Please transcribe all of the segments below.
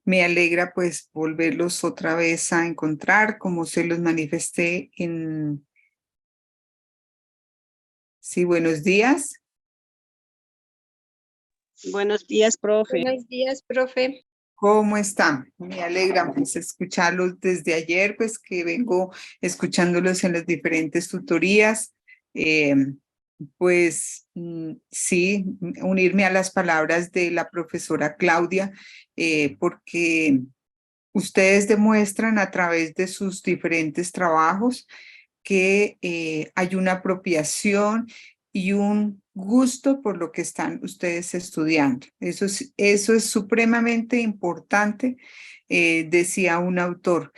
Me alegra pues volverlos otra vez a encontrar, como se los manifesté en... Sí, buenos días. Buenos días, profe. Buenos días, profe. ¿Cómo están? Me alegra pues escucharlos desde ayer, pues que vengo escuchándolos en las diferentes tutorías. Eh, sí, unirme a las palabras de la profesora Claudia, porque ustedes demuestran a través de sus diferentes trabajos que hay una apropiación y un gusto por lo que están ustedes estudiando. Eso es supremamente importante, decía un autor.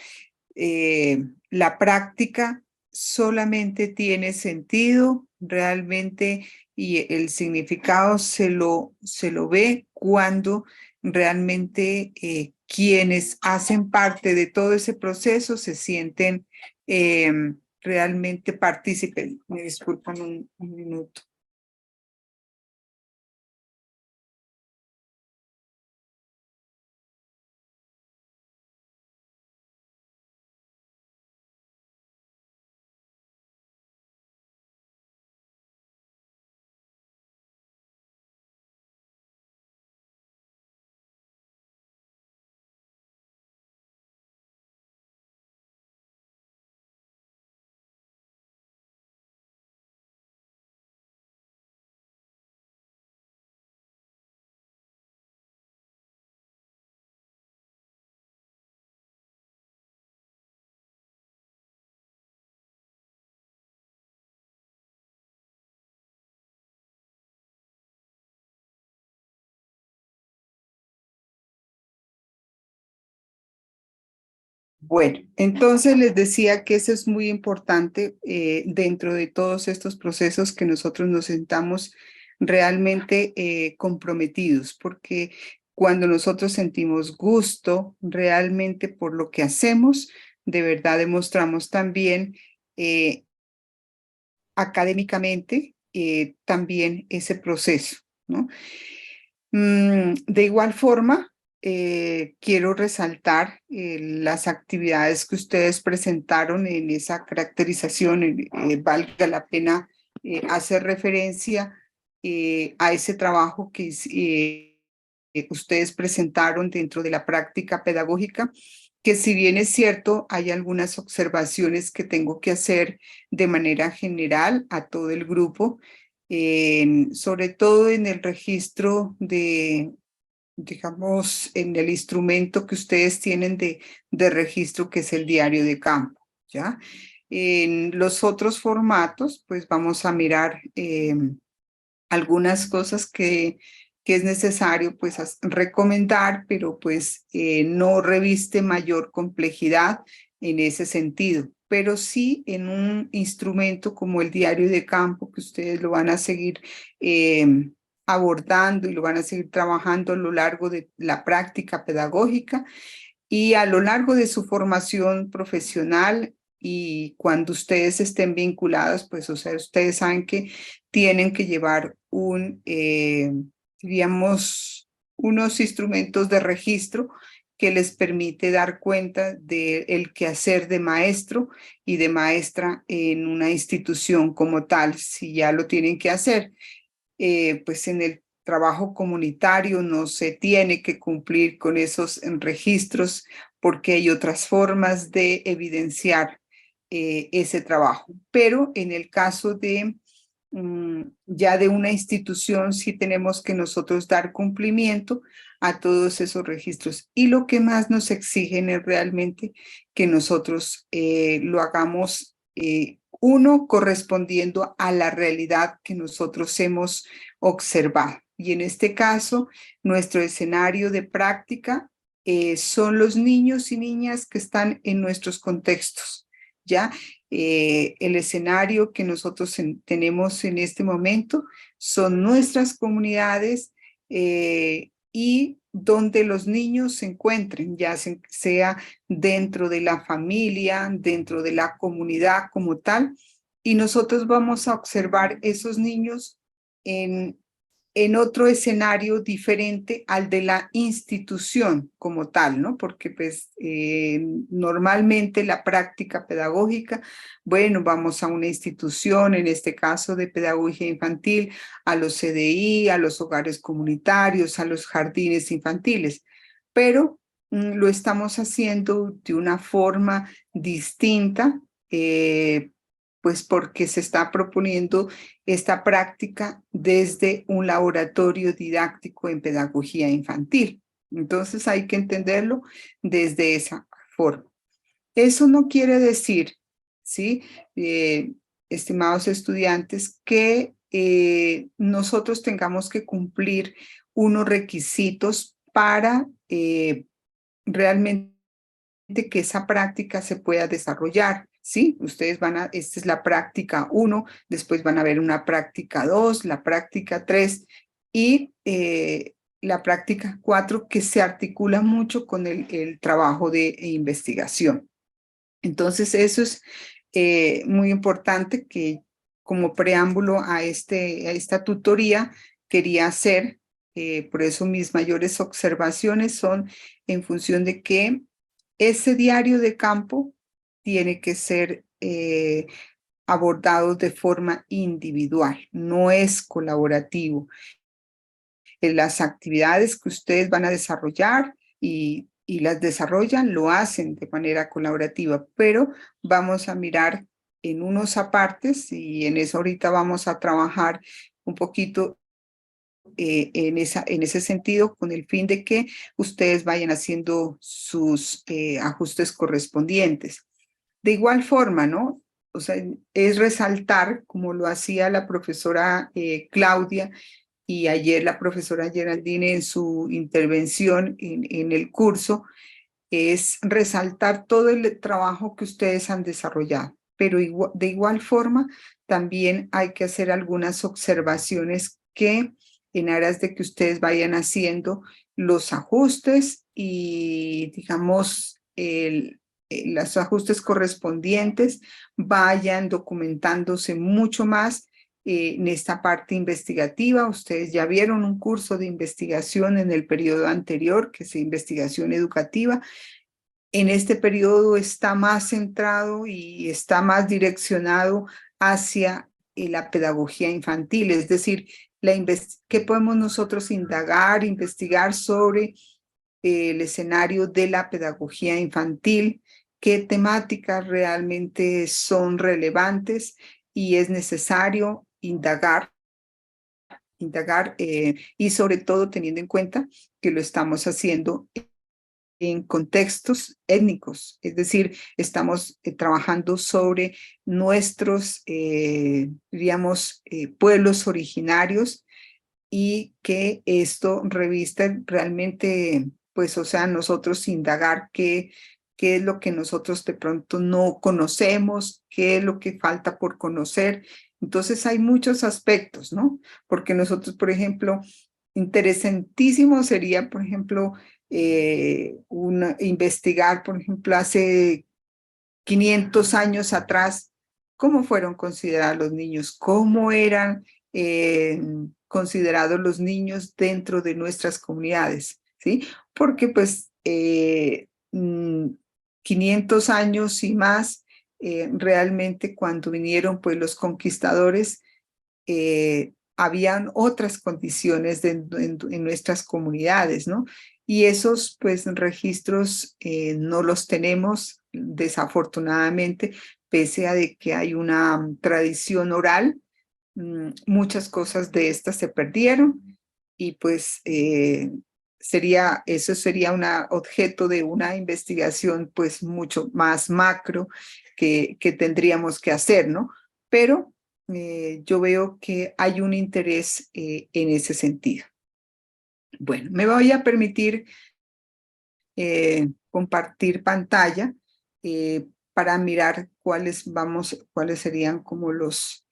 La práctica solamente tiene sentido realmente y el significado se lo ve cuando realmente quienes hacen parte de todo ese proceso se sienten realmente partícipes. Me disculpan un minuto. Bueno, entonces les decía que eso es muy importante dentro de todos estos procesos que nosotros nos sentamos realmente comprometidos, porque cuando nosotros sentimos gusto realmente por lo que hacemos, de verdad demostramos también académicamente también ese proceso, ¿no? De igual forma, quiero resaltar las actividades que ustedes presentaron en esa caracterización. Valga la pena hacer referencia a ese trabajo que ustedes presentaron dentro de la práctica pedagógica, que si bien es cierto, hay algunas observaciones que tengo que hacer de manera general a todo el grupo, sobre todo en el registro de, digamos, en el instrumento que ustedes tienen de registro, que es el diario de campo, ¿ya? En los otros formatos, pues vamos a mirar algunas cosas que es necesario pues recomendar, pero pues no reviste mayor complejidad en ese sentido. Pero sí en un instrumento como el diario de campo, que ustedes lo van a seguir abordando y lo van a seguir trabajando a lo largo de la práctica pedagógica y a lo largo de su formación profesional. Y cuando ustedes estén vinculados, pues, o sea, ustedes saben que tienen que llevar digamos, unos instrumentos de registro que les permite dar cuenta del quehacer de maestro y de maestra en una institución como tal, si ya lo tienen que hacer. Pues en el trabajo comunitario no se tiene que cumplir con esos registros porque hay otras formas de evidenciar ese trabajo. Pero en el caso de ya de una institución sí tenemos que nosotros dar cumplimiento a todos esos registros. Y lo que más nos exigen es realmente que nosotros lo hagamos uno correspondiendo a la realidad que nosotros hemos observado. Y en este caso, nuestro escenario de práctica son los niños y niñas que están en nuestros contextos, ¿ya? El escenario que nosotros tenemos en este momento son nuestras comunidades y donde los niños se encuentren, ya sea dentro de la familia, dentro de la comunidad como tal, y nosotros vamos a observar esos niños en en otro escenario diferente al de la institución como tal, ¿no? Porque pues normalmente la práctica pedagógica, bueno, vamos a una institución, en este caso de pedagogía infantil, a los CDI, a los hogares comunitarios, a los jardines infantiles, pero lo estamos haciendo de una forma distinta, pues porque se está proponiendo esta práctica desde un laboratorio didáctico en pedagogía infantil. Entonces hay que entenderlo desde esa forma. Eso no quiere decir, ¿sí? Estimados estudiantes, que nosotros tengamos que cumplir unos requisitos para realmente que esa práctica se pueda desarrollar, ¿sí? Ustedes esta es la práctica 1, después van a ver una práctica 2, la práctica 3 y la práctica 4 que se articula mucho con el trabajo de investigación. Entonces, eso es muy importante que como preámbulo a esta tutoría quería hacer, por eso mis mayores observaciones son en función de que ese diario de campo tiene que ser abordado de forma individual, no es colaborativo. Las actividades que ustedes van a desarrollar y las desarrollan, lo hacen de manera colaborativa, pero vamos a mirar en unos apartes y en eso ahorita vamos a trabajar un poquito en ese sentido, con el fin de que ustedes vayan haciendo sus ajustes correspondientes. De igual forma, ¿no? O sea, es resaltar, como lo hacía la profesora Claudia y ayer la profesora Geraldine en su intervención en el curso, es resaltar todo el trabajo que ustedes han desarrollado. Pero de igual forma, también hay que hacer algunas observaciones que en aras de que ustedes vayan haciendo los ajustes y, digamos, los ajustes correspondientes vayan documentándose mucho más en esta parte investigativa. Ustedes ya vieron un curso de investigación en el periodo anterior, que es investigación educativa. En este periodo está más centrado y está más direccionado hacia la pedagogía infantil, es decir, ¿qué podemos nosotros indagar, investigar sobre el escenario de la pedagogía infantil? ¿Qué temáticas realmente son relevantes y es necesario indagar y sobre todo teniendo en cuenta que lo estamos haciendo en contextos étnicos, es decir, estamos trabajando sobre nuestros, diríamos, pueblos originarios y que esto reviste realmente, pues, o sea, nosotros indagar qué es lo que nosotros de pronto no conocemos, qué es lo que falta por conocer. Entonces hay muchos aspectos, ¿no? Porque nosotros, por ejemplo, interesantísimo sería, por ejemplo, investigar, por ejemplo, hace 500 años atrás, cómo fueron considerados los niños, cómo eran considerados los niños dentro de nuestras comunidades, ¿sí? Porque pues 500 años y más, realmente cuando vinieron pues los conquistadores, habían otras condiciones en nuestras comunidades, ¿no? Y esos, pues, registros no los tenemos, desafortunadamente, pese a de que hay una tradición oral, muchas cosas de estas se perdieron y pues eso sería un objeto de una investigación pues mucho más macro que tendríamos que hacer, ¿no? Pero yo veo que hay un interés en ese sentido. Bueno, me voy a permitir compartir pantalla para mirar cuáles serían como los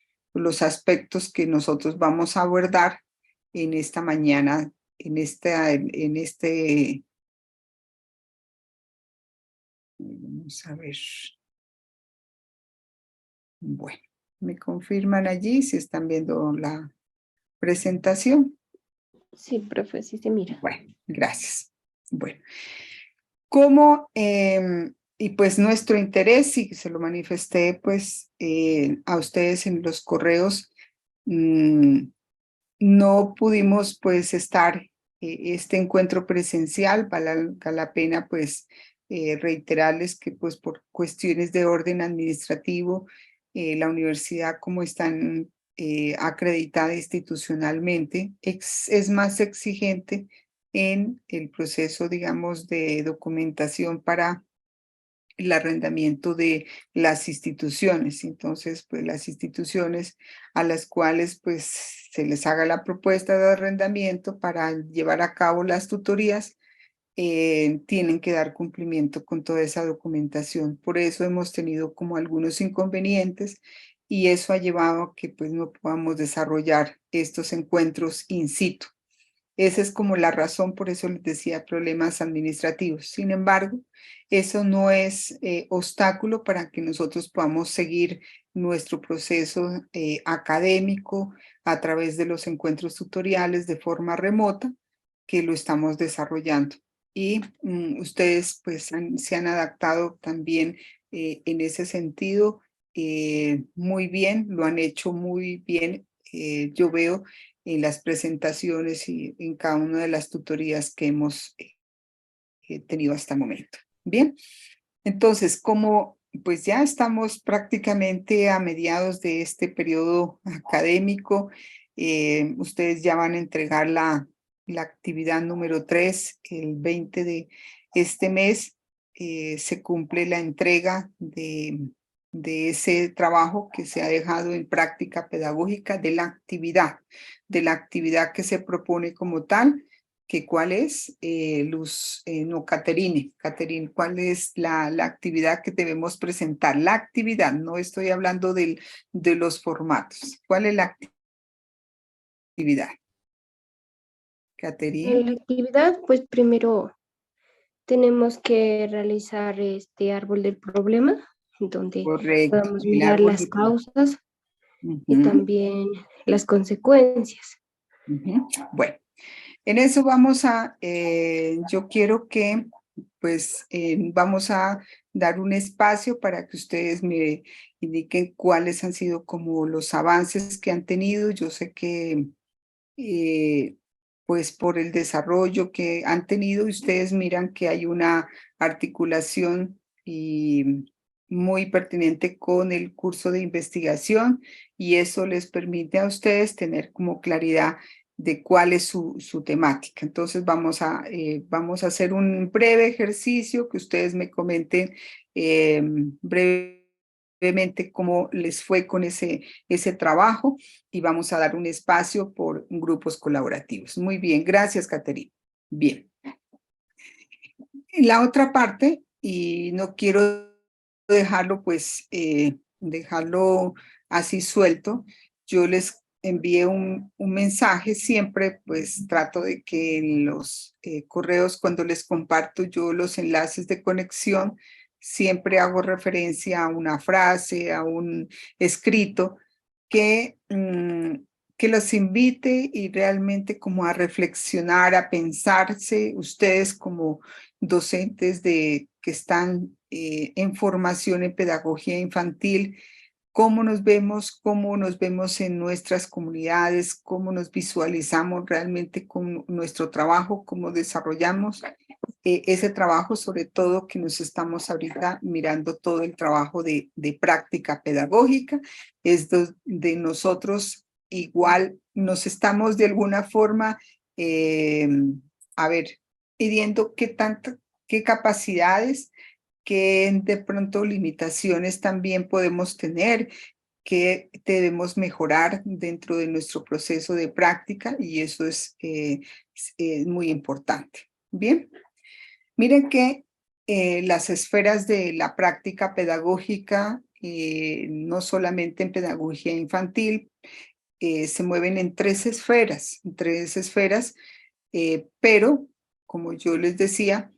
aspectos que nosotros vamos a abordar en esta mañana, vamos a ver. Bueno, me confirman allí si están viendo la presentación. Sí, profe, sí se mira. Bueno, gracias. Bueno, como, y pues nuestro interés, y se lo manifesté pues a ustedes en los correos, no pudimos pues estar este encuentro presencial, valga la pena pues reiterarles que pues por cuestiones de orden administrativo, la universidad como están acreditada institucionalmente, es más exigente en el proceso, digamos, de documentación para el arrendamiento de las instituciones. Entonces, pues las instituciones a las cuales pues se les haga la propuesta de arrendamiento para llevar a cabo las tutorías, tienen que dar cumplimiento con toda esa documentación. Por eso hemos tenido como algunos inconvenientes y eso ha llevado a que pues no podamos desarrollar estos encuentros in situ. Esa es como la razón, por eso les decía problemas administrativos. Sin embargo, eso no es obstáculo para que nosotros podamos seguir nuestro proceso académico a través de los encuentros tutoriales de forma remota que lo estamos desarrollando. Y ustedes pues se han adaptado también en ese sentido muy bien, lo han hecho muy bien. Yo veo en las presentaciones y en cada una de las tutorías que hemos tenido hasta el momento. Bien, entonces, como pues ya estamos prácticamente a mediados de este periodo académico, ustedes ya van a entregar la actividad número 3, el 20 de este mes, se cumple la entrega de ese trabajo que se ha dejado en práctica pedagógica de la actividad que se propone como tal, que cuál es, Luz, no, Caterine, ¿cuál es la actividad que debemos presentar? La actividad, no estoy hablando de los formatos. ¿Cuál es la actividad? Caterine. En la actividad, pues primero tenemos que realizar este árbol del problema, donde Correcto, podamos el mirar árbol las de plan. causas y Ujú, también las consecuencias. ujú. Bueno, en eso vamos a, yo quiero que, pues, vamos a dar un espacio para que ustedes me indiquen cuáles han sido como los avances que han tenido. Yo sé que, pues, por el desarrollo que han tenido, ustedes miran que hay una articulación y muy pertinente con el curso de investigación y eso les permite a ustedes tener como claridad de cuál es su temática. Entonces vamos a hacer un breve ejercicio que ustedes me comenten brevemente cómo les fue con ese trabajo y vamos a dar un espacio por grupos colaborativos. Muy bien, gracias, Caterina. Bien. La otra parte, y no quiero dejarlo pues, dejarlo así suelto, yo les envié un mensaje, siempre pues trato de que en los correos cuando les comparto yo los enlaces de conexión, siempre hago referencia a una frase, a un escrito que, que los invite y realmente como a reflexionar, a pensarse ustedes como docentes que están en formación en pedagogía infantil, cómo nos vemos en nuestras comunidades, cómo nos visualizamos realmente con nuestro trabajo, cómo desarrollamos ese trabajo, sobre todo que nos estamos ahorita mirando todo el trabajo de práctica pedagógica, es de nosotros igual nos estamos de alguna forma, a ver, pidiendo qué capacidades, qué de pronto limitaciones también podemos tener, que debemos mejorar dentro de nuestro proceso de práctica y eso es muy importante. Bien. Miren que las esferas de la práctica pedagógica, no solamente en pedagogía infantil, se mueven en tres esferas, pero como yo les decía,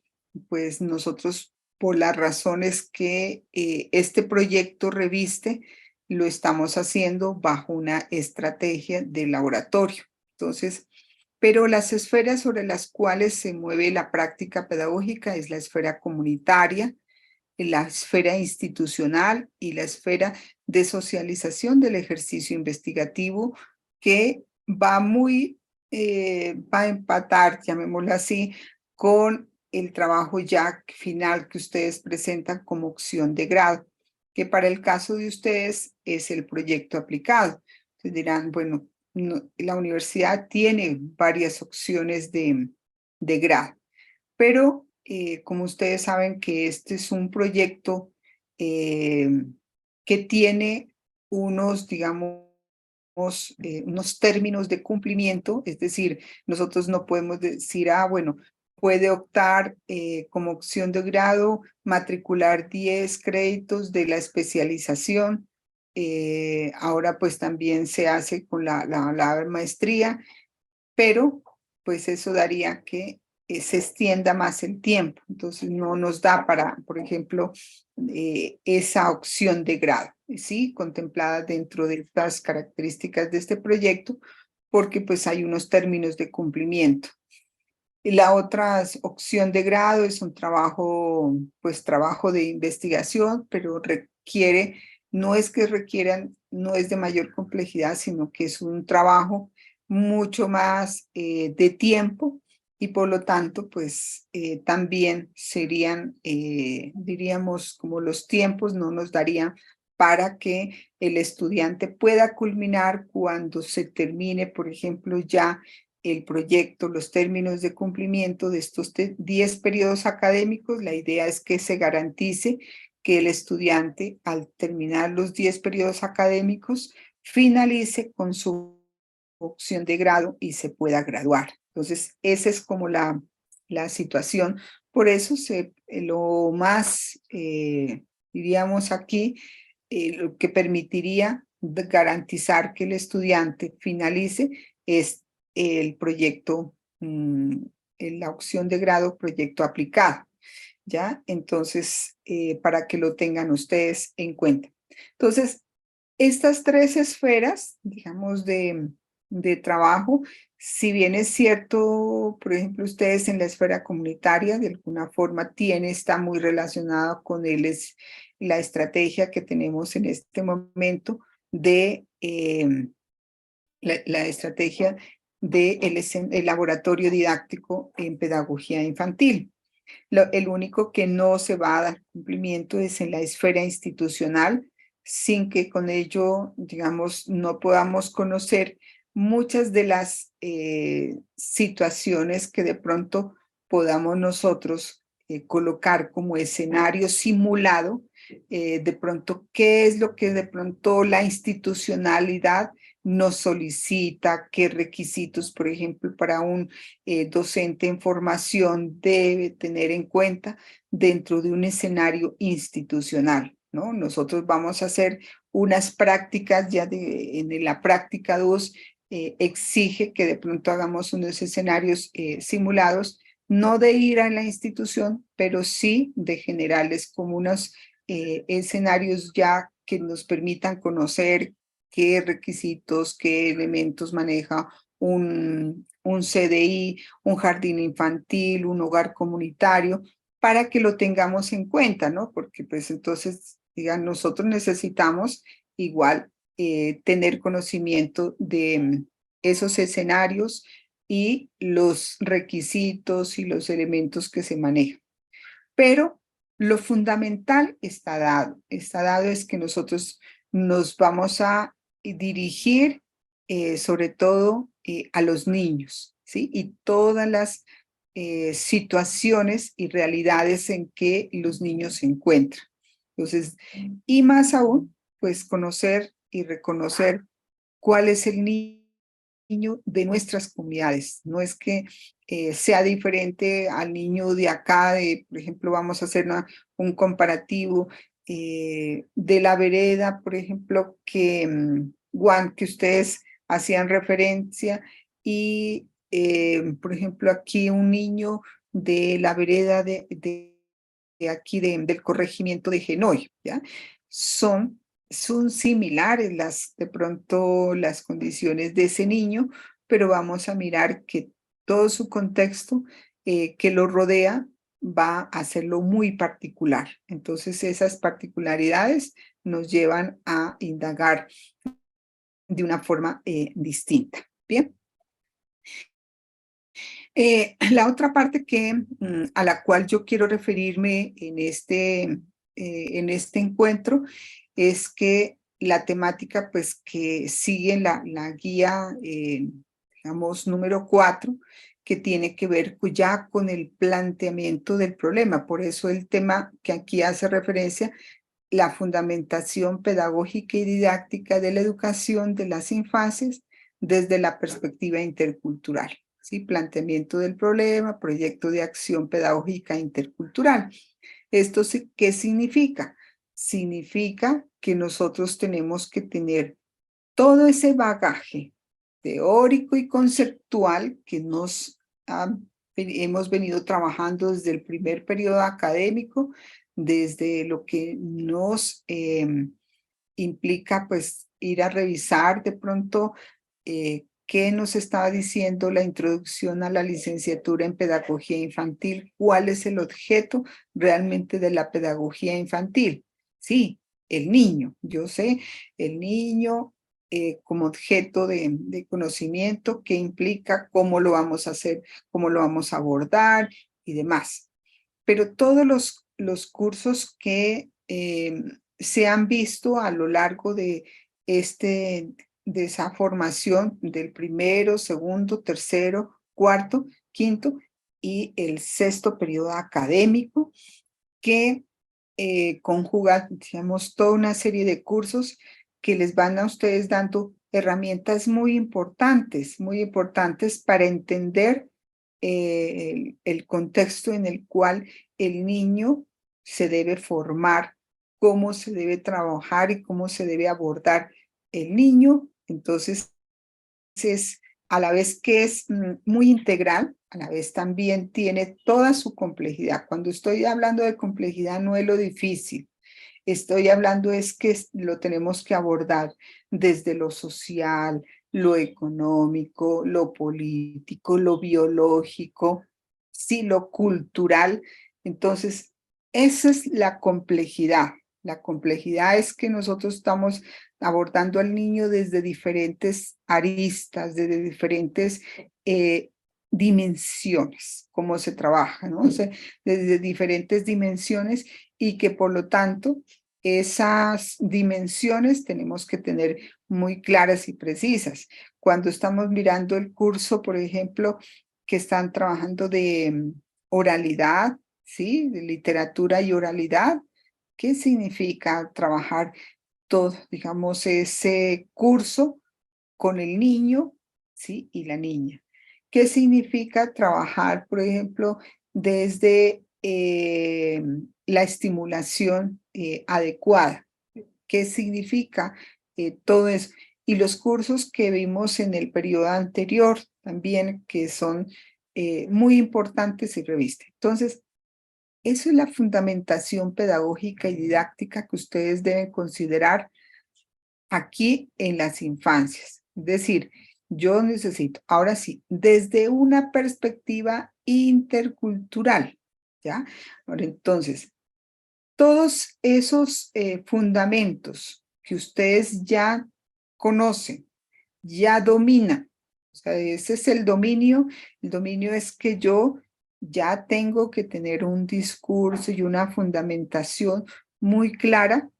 pues nosotros por las razones que este proyecto reviste, lo estamos haciendo bajo una estrategia de laboratorio. Entonces, Pero las esferas sobre las cuales se mueve la práctica pedagógica es la esfera comunitaria, la esfera institucional y la esfera de socialización del ejercicio investigativo, que va a empatar, llamémoslo así, con el trabajo ya final que ustedes presentan como opción de grado, que para el caso de ustedes es el proyecto aplicado. Entonces dirán, bueno, la universidad tiene varias opciones de grado, pero como ustedes saben que este es un proyecto eh, que tiene unos, digamos, unos términos de cumplimiento, es decir, nosotros no podemos decir, bueno, puede optar como opción de grado, matricular 10 créditos de la especialización. Ahora pues también se hace con la maestría, pero pues eso daría que se extienda más el tiempo. Entonces no nos da para, por ejemplo, esa opción de grado, ¿sí? Contemplada dentro de estas características de este proyecto, porque pues hay unos términos de cumplimiento. Y la otra opción de grado es un trabajo, pues trabajo de investigación, pero requiere, no es que requieran, no es de mayor complejidad, sino que es un trabajo mucho más de tiempo y por lo tanto, pues también serían, diríamos, como los tiempos no nos darían para que el estudiante pueda culminar cuando se termine, por ejemplo, ya el proyecto, los términos de cumplimiento de estos 10 periodos académicos. La idea es que se garantice que el estudiante, al terminar los 10 periodos académicos, finalice con su opción de grado y se pueda graduar. Entonces, esa es como la situación. Por eso lo más, diríamos aquí, lo que permitiría garantizar que el estudiante finalice es el proyecto, en la opción de grado, proyecto aplicado, ¿ya? Entonces, para que lo tengan ustedes en cuenta. Entonces, estas tres esferas, digamos, de trabajo, si bien es cierto, por ejemplo, ustedes en la esfera comunitaria, de alguna forma está muy relacionado con la estrategia que tenemos en este momento de la estrategia del laboratorio didáctico en pedagogía infantil. El único que no se va a dar cumplimiento es en la esfera institucional, sin que con ello, digamos, no podamos conocer muchas de las situaciones que de pronto podamos nosotros colocar como escenario simulado, de pronto, qué es lo que de pronto la institucionalidad nos solicita, qué requisitos, por ejemplo, para un docente en formación debe tener en cuenta dentro de un escenario institucional, ¿no? Nosotros vamos a hacer unas prácticas, ya en la práctica 2 exige que de pronto hagamos unos escenarios simulados, no de ir a la institución, pero sí de generarles como unos escenarios ya que nos permitan conocer qué requisitos, qué elementos maneja un CDI, un jardín infantil, un hogar comunitario, para que lo tengamos en cuenta, ¿no? Porque pues entonces, digan, nosotros necesitamos igual tener conocimiento de esos escenarios y los requisitos y los elementos que se manejan. Pero lo fundamental está dado es que nosotros nos vamos a dirigir sobre todo a los niños, ¿sí? Y todas las situaciones y realidades en que los niños se encuentran. Entonces, y más aún, pues conocer y reconocer cuál es el niño de nuestras comunidades. No es que sea diferente al niño de acá, por ejemplo, vamos a hacer un comparativo de la vereda, por ejemplo, Juan, que ustedes hacían referencia, y por ejemplo, aquí un niño de la vereda de aquí del corregimiento de Genoy, ¿ya? Son similares de pronto las condiciones de ese niño, pero vamos a mirar que todo su contexto que lo rodea va a hacerlo muy particular. Entonces, esas particularidades nos llevan a indagar de una forma distinta. Bien. La otra parte a la cual yo quiero referirme en este encuentro es que la temática pues, que sigue en la guía, digamos, número 4, que tiene que ver ya con el planteamiento del problema. Por eso el tema que aquí hace referencia, la fundamentación pedagógica y didáctica de la educación de las infancias desde la perspectiva intercultural. ¿Sí? Planteamiento del problema, proyecto de acción pedagógica intercultural. ¿Esto qué significa? Significa que nosotros tenemos que tener todo ese bagaje teórico y conceptual que hemos venido trabajando desde el primer periodo académico, desde lo que nos implica pues ir a revisar de pronto qué nos estaba diciendo la introducción a la licenciatura en pedagogía infantil, cuál es el objeto realmente de la pedagogía infantil. Sí, el niño, yo sé, el niño como objeto de conocimiento, qué implica, cómo lo vamos a hacer, cómo lo vamos a abordar y demás. Pero todos los cursos que se han visto a lo largo de esa formación del primero, segundo, tercero, cuarto, quinto y el sexto periodo académico, que conjuga, digamos, toda una serie de cursos que les van a ustedes dando herramientas muy importantes para entender el contexto en el cual el niño se debe formar, cómo se debe trabajar y cómo se debe abordar el niño. Entonces, es a la vez que es muy integral, a la vez también tiene toda su complejidad. Cuando estoy hablando de complejidad no es lo difícil, estoy hablando es que lo tenemos que abordar desde lo social, lo económico, lo político, lo biológico, sí, lo cultural. Entonces, esa es la complejidad. La complejidad es que nosotros estamos abordando al niño desde diferentes aristas, desde diferentes dimensiones, cómo se trabaja, ¿no? O sea, desde diferentes dimensiones y que por lo tanto esas dimensiones tenemos que tener muy claras y precisas. Cuando estamos mirando el curso, por ejemplo, que están trabajando de oralidad, ¿sí? De literatura y oralidad, ¿qué significa trabajar todo, digamos, ese curso con el niño, ¿sí? Y la niña? ¿Qué significa trabajar, por ejemplo, desde la estimulación adecuada? ¿Qué significa todo eso? Y los cursos que vimos en el periodo anterior también, que son muy importantes y revista. Entonces, eso es la fundamentación pedagógica y didáctica que ustedes deben considerar aquí en las infancias. Es decir, yo necesito, ahora sí, desde una perspectiva intercultural, ¿ya? Ahora, entonces, todos esos fundamentos que ustedes ya conocen, ya dominan, o sea, ese es el dominio es que yo ya tengo que tener un discurso y una fundamentación muy clara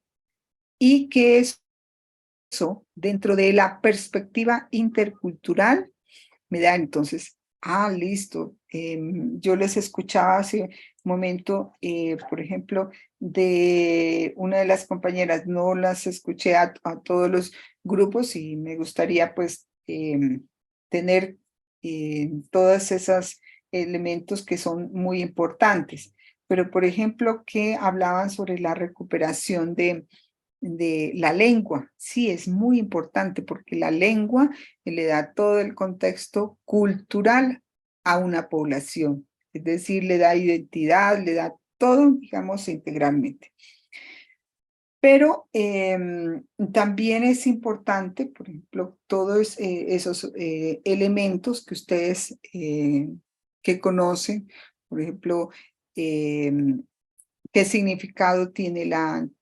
y que eso, dentro de la perspectiva intercultural, me da entonces, listo. Yo les escuchaba hace un momento, por ejemplo, de una de las compañeras, no las escuché a todos los grupos y me gustaría pues tener todos esos elementos que son muy importantes. Pero, por ejemplo, que hablaban sobre la recuperación de la lengua. Sí, es muy importante porque la lengua le da todo el contexto cultural a una población. Es decir, le da identidad, le da todo, digamos, integralmente. Pero también es importante, por ejemplo, todos esos elementos que ustedes que conocen, por ejemplo, qué significado tiene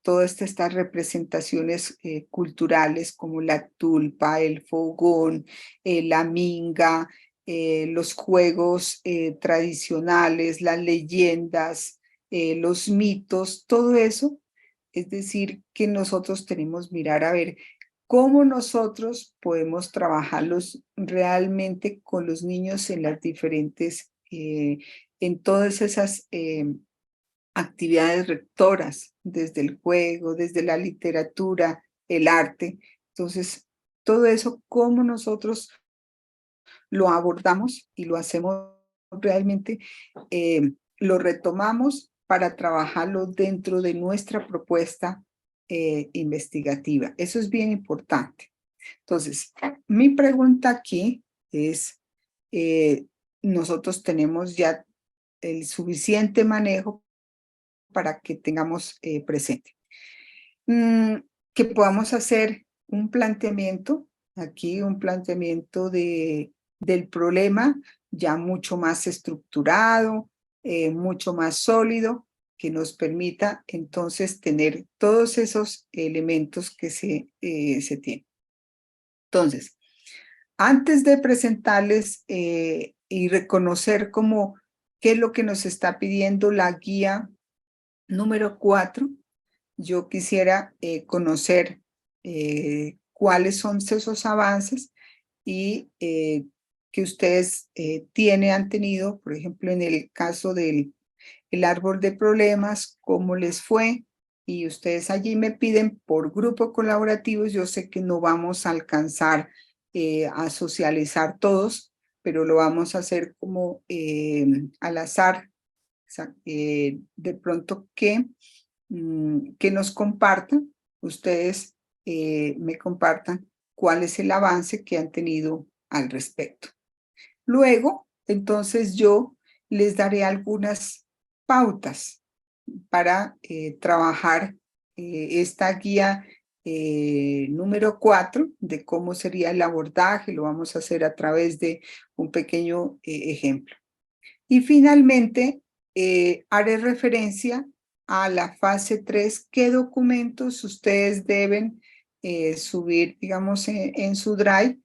todas estas representaciones culturales como la tulpa, el fogón, la minga, los juegos tradicionales, las leyendas, los mitos, todo eso. Es decir, que nosotros tenemos mirar a ver cómo nosotros podemos trabajarlos realmente con los niños en las diferentes, en todas esas actividades rectoras, desde el juego, desde la literatura, el arte. Entonces, todo eso, cómo nosotros lo abordamos y lo hacemos realmente, lo retomamos para trabajarlo dentro de nuestra propuesta investigativa. Eso es bien importante. Entonces, mi pregunta aquí es, nosotros tenemos ya el suficiente manejo para que tengamos presente. Que podamos hacer un planteamiento, aquí un planteamiento del problema ya mucho más estructurado, mucho más sólido, que nos permita entonces tener todos esos elementos que se tienen. Entonces, antes de presentarles y reconocer cómo qué es lo que nos está pidiendo la guía número 4, yo quisiera conocer cuáles son esos avances y que ustedes han tenido, por ejemplo, en el caso del árbol de problemas, cómo les fue, y ustedes allí me piden por grupo colaborativos. Yo sé que no vamos a alcanzar a socializar todos, pero lo vamos a hacer como al azar, de pronto que nos compartan, ustedes me compartan cuál es el avance que han tenido al respecto. Luego, entonces yo les daré algunas pautas para trabajar esta guía número 4 de cómo sería el abordaje. Lo vamos a hacer a través de un pequeño ejemplo. Y finalmente, haré referencia a la fase 3, qué documentos ustedes deben subir, digamos, en su Drive,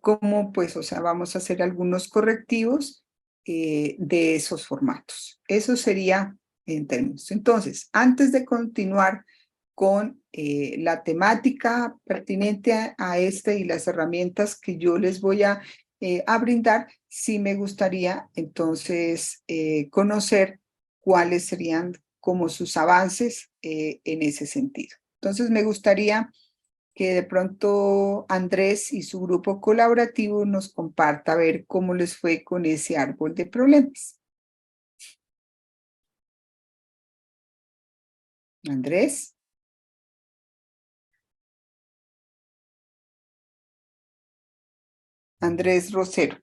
cómo, pues, o sea, vamos a hacer algunos correctivos de esos formatos. Eso sería en términos. Entonces, antes de continuar con la temática pertinente a este y las herramientas que yo les voy a brindar, sí me gustaría entonces conocer cuáles serían como sus avances en ese sentido. Entonces me gustaría que de pronto Andrés y su grupo colaborativo nos comparta a ver cómo les fue con ese árbol de problemas. Andrés. Andrés Rosero.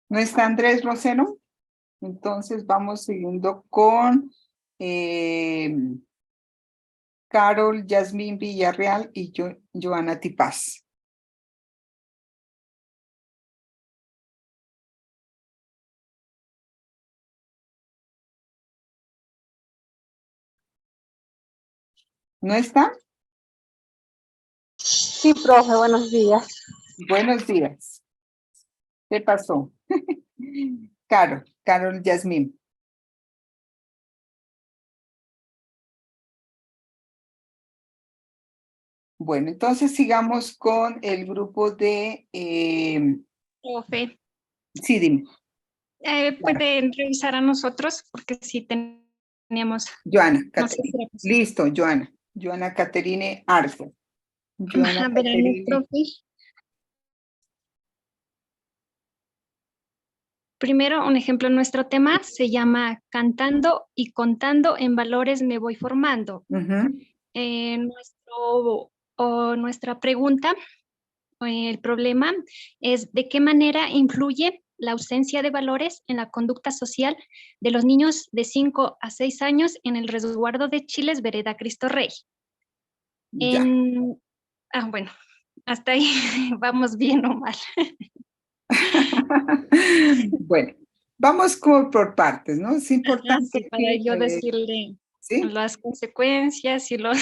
¿No está Andrés Rosero? Entonces vamos siguiendo con Carol Yasmín Villarreal y Joana Tipaz. ¿No está? Sí, profe, buenos días. Buenos días. ¿Qué pasó? Carol Yasmín. Bueno, entonces sigamos con el grupo de... Profe, sí, dime. pueden revisar a nosotros porque sí teníamos. Joana, No sé Caterine. si era Listo, Joana. Joana Caterine Arce. Joana verán, Caterine. profe. Primero, un ejemplo, nuestro tema se llama Cantando y contando en valores me voy formando. Ujú. Nuestra pregunta el problema es de qué manera influye la ausencia de valores en la conducta social de los niños de 5 a 6 años en el resguardo de Chiles, Vereda Cristo Rey. Ya. Bueno, hasta ahí vamos bien o mal. Bueno, vamos como por partes, ¿no? Es Sí, importante para que, yo decirle ¿sí? las consecuencias y los...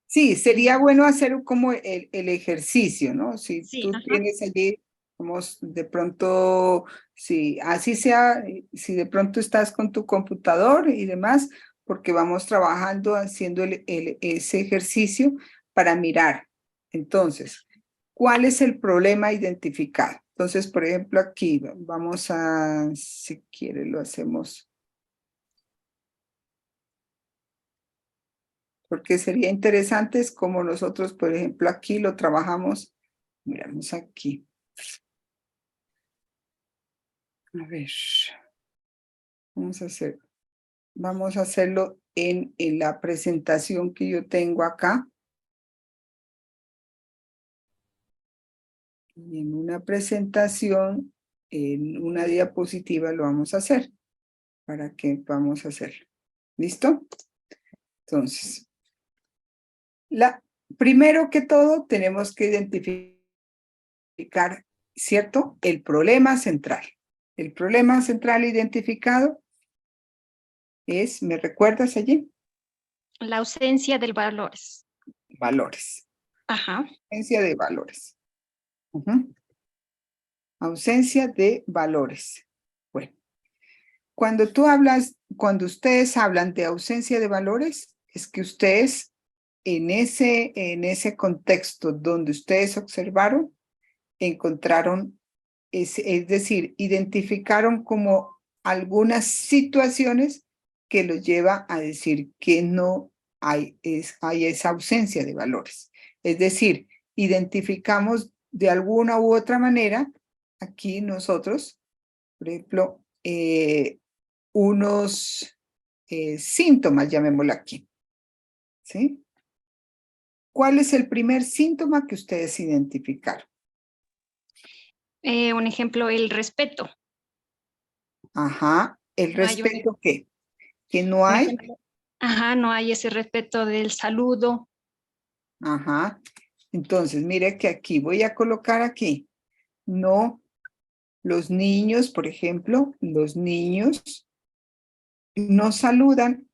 Sí, sería bueno hacer como el ejercicio, ¿no? Si Sí, tú ajá. tienes allí, como de pronto, si así sea, si de pronto estás con tu computador y demás, porque vamos trabajando haciendo ese ejercicio para mirar. Entonces, ¿cuál es el problema identificado? Entonces, por ejemplo, aquí vamos a, si quiere, lo hacemos. Porque sería interesante es como nosotros, por ejemplo, aquí lo trabajamos, miramos aquí. A ver, vamos a hacerlo en la presentación que yo tengo acá. Y en una presentación, en una diapositiva lo vamos a hacer, para que vamos a hacerlo. ¿Listo? Entonces, primero que todo, tenemos que identificar, ¿cierto? El problema central. El problema central identificado es, ¿me recuerdas allí? La ausencia de valores. Valores. Ajá. Ausencia de valores. Ujú. Ausencia de valores. Bueno, cuando ustedes hablan de ausencia de valores, es que ustedes en ese contexto donde ustedes observaron, encontraron, es decir, identificaron como algunas situaciones que los lleva a decir que no hay esa ausencia de valores. Es decir, identificamos de alguna u otra manera, aquí nosotros, por ejemplo, unos síntomas, llamémoslo aquí, ¿sí? ¿Cuál es el primer síntoma que ustedes identificaron? Un ejemplo, el respeto. Ajá, ¿el No hay respeto qué? Que no un hay. ejemplo. Ajá, no hay ese respeto del saludo. Ajá. Entonces, mire que aquí voy a colocar aquí. No, los niños, por ejemplo, los niños no saludan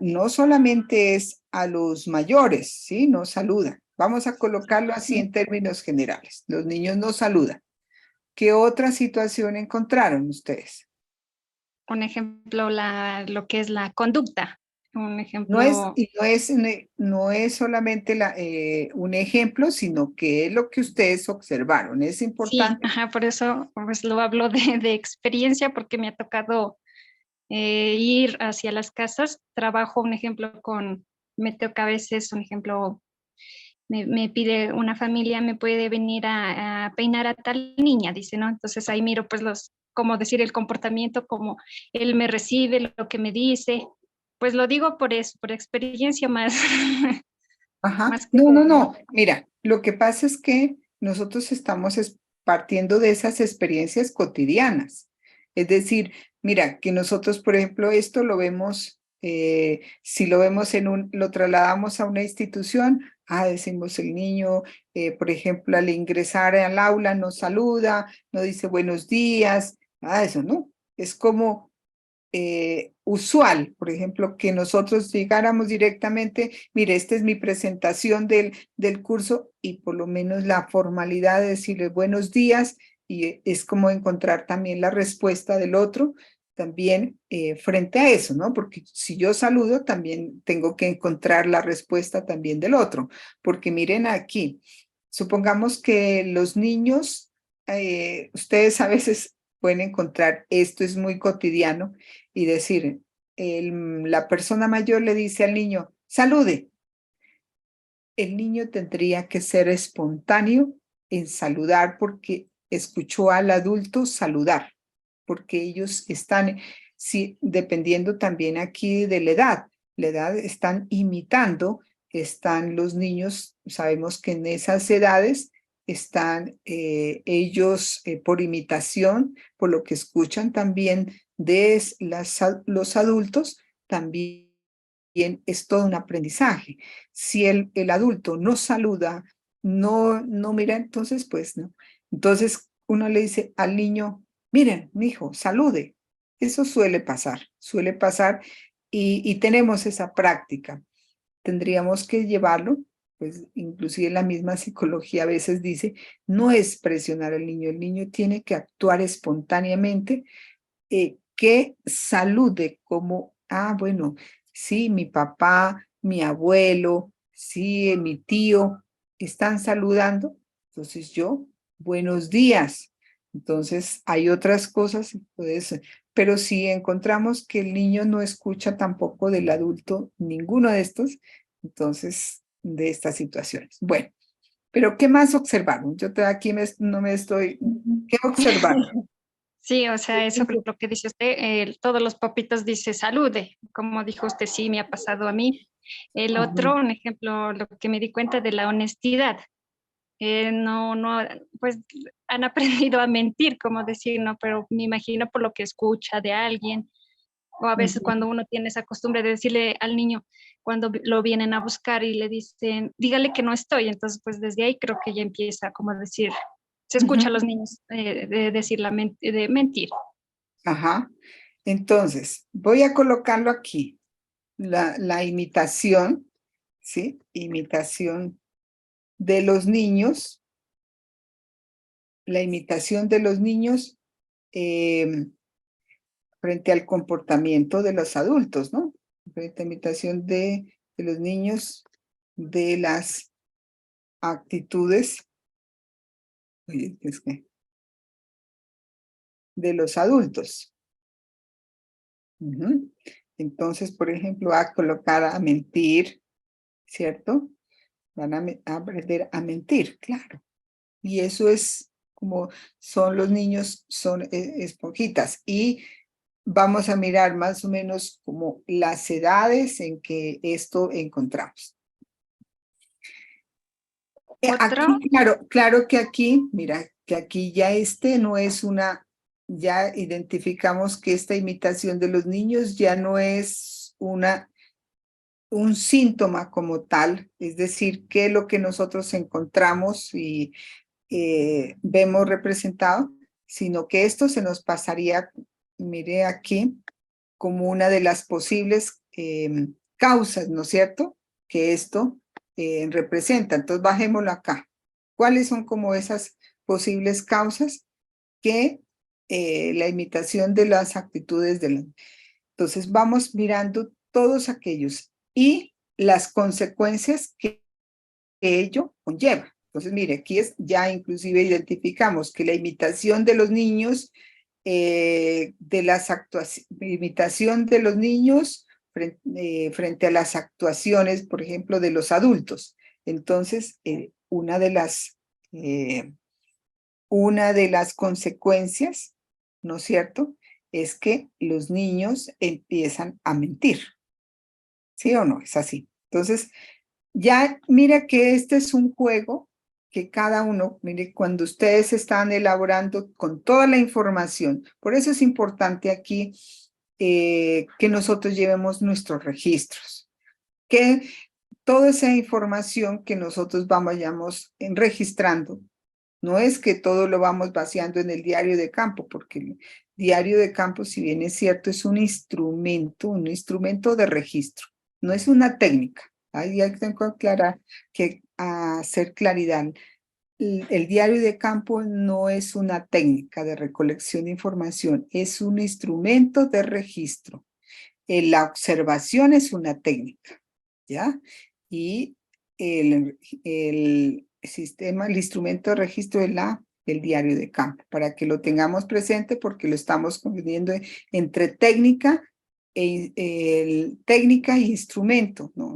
no solamente es a los mayores, ¿sí? No saludan. Vamos a colocarlo así en términos generales. Los niños no saludan. ¿Qué otra situación encontraron ustedes? Un ejemplo, lo que es la conducta. Un No es, ejemplo, y no es solamente un ejemplo, sino que es lo que ustedes observaron. Es sí, importante. ajá, por eso pues lo hablo de experiencia porque me ha tocado ir hacia las casas. Trabajo, un ejemplo, me toca a veces, un ejemplo, me pide una familia, me puede venir a peinar a tal niña, dice, ¿no? Entonces ahí miro pues como decir, el comportamiento, como él me recibe, lo que me dice. Pues lo digo por eso, por experiencia más, Ajá. más que No, no, todo, ¿no? no. Mira, lo que pasa es que nosotros estamos partiendo de esas experiencias cotidianas. Es decir, mira, que nosotros, por ejemplo, esto lo vemos, si lo vemos lo trasladamos a una institución, decimos el niño, por ejemplo, al ingresar al aula nos saluda, no dice buenos días, eso, ¿no? Es como usual, por ejemplo, que nosotros llegáramos directamente, mire, esta es mi presentación del curso y por lo menos la formalidad de decirle buenos días y es como encontrar también la respuesta del otro también frente a eso, ¿no? Porque si yo saludo, también tengo que encontrar la respuesta también del otro, porque miren aquí, supongamos que los niños, ustedes a veces pueden encontrar, esto es muy cotidiano, y decir, la persona mayor le dice al niño, salude. El niño tendría que ser espontáneo en saludar porque escuchó al adulto saludar, porque ellos están, sí, dependiendo también aquí de la edad, la edad están imitando, están los niños, sabemos que en esas edades están ellos por imitación, por lo que escuchan también de los adultos, también es todo un aprendizaje. Si el adulto no saluda, no mira, entonces pues no. Entonces uno le dice al niño, miren, mijo, salude. Eso suele pasar y tenemos esa práctica. Tendríamos que llevarlo, pues inclusive la misma psicología a veces dice, no es presionar al niño, el niño tiene que actuar espontáneamente, que salude como, bueno, sí, mi papá, mi abuelo, sí, mi tío, están saludando, entonces yo, buenos días. Entonces hay otras cosas, pues, pero si encontramos que el niño no escucha tampoco del adulto ninguno de estos, entonces de estas situaciones. Bueno, pero ¿qué más observaron? Yo aquí no me estoy, ¿qué observaron? Sí, o sea, eso es lo que dice usted, todos los papitos dice salude, como dijo usted, sí, me ha pasado a mí. El otro, un ejemplo, lo que me di cuenta de la honestidad. No, pues han aprendido a mentir, como decir, no, pero me imagino por lo que escucha de alguien, o a veces cuando uno tiene esa costumbre de decirle al niño, cuando lo vienen a buscar y le dicen, dígale que no estoy, entonces pues desde ahí creo que ya empieza como a decir, se escucha a los niños de decir de mentir. Ajá. Entonces, voy a colocarlo aquí. La imitación, ¿sí? Imitación de los niños. La imitación de los niños frente al comportamiento de los adultos, ¿no? Frente a imitación de los niños, de las actitudes, oye, de los adultos. Ujú. Entonces, por ejemplo, a colocar a mentir, ¿cierto? Van a aprender a mentir, claro. Y eso es como son los niños, son esponjitas. Y vamos a mirar más o menos como las edades en que esto encontramos. Otro, Aquí, claro que aquí, mira, que aquí ya no es ya identificamos que esta imitación de los niños ya no es un síntoma como tal, es decir, que lo que nosotros encontramos y vemos representado, sino que esto se nos pasaría, mire aquí, como una de las posibles causas, ¿no es cierto? Que esto representa. Entonces, bajémoslo acá. ¿Cuáles son como esas posibles causas que la imitación de las actitudes de la... Entonces, vamos mirando todos aquellos y las consecuencias que ello conlleva. Entonces, mire, aquí ya inclusive identificamos que la imitación de los niños, imitación de los niños frente a las actuaciones, por ejemplo, de los adultos. Entonces, una de las consecuencias, ¿no es cierto?, es que los niños empiezan a mentir. ¿Sí o no? Es así. Entonces, ya mira que este es un juego que cada uno, mire, cuando ustedes están elaborando con toda la información, por eso es importante aquí que nosotros llevemos nuestros registros, que toda esa información que nosotros vayamos registrando, no es que todo lo vamos vaciando en el diario de campo, porque el diario de campo, si bien es cierto, es un instrumento de registro, no es una técnica. Ahí tengo que aclarar, que hacer claridad. El diario de campo no es una técnica de recolección de información, es un instrumento de registro. La observación es una técnica, ¿ya? Y el sistema, el instrumento de registro es el diario de campo, para que lo tengamos presente porque lo estamos confundiendo entre técnica técnica e instrumento, ¿no?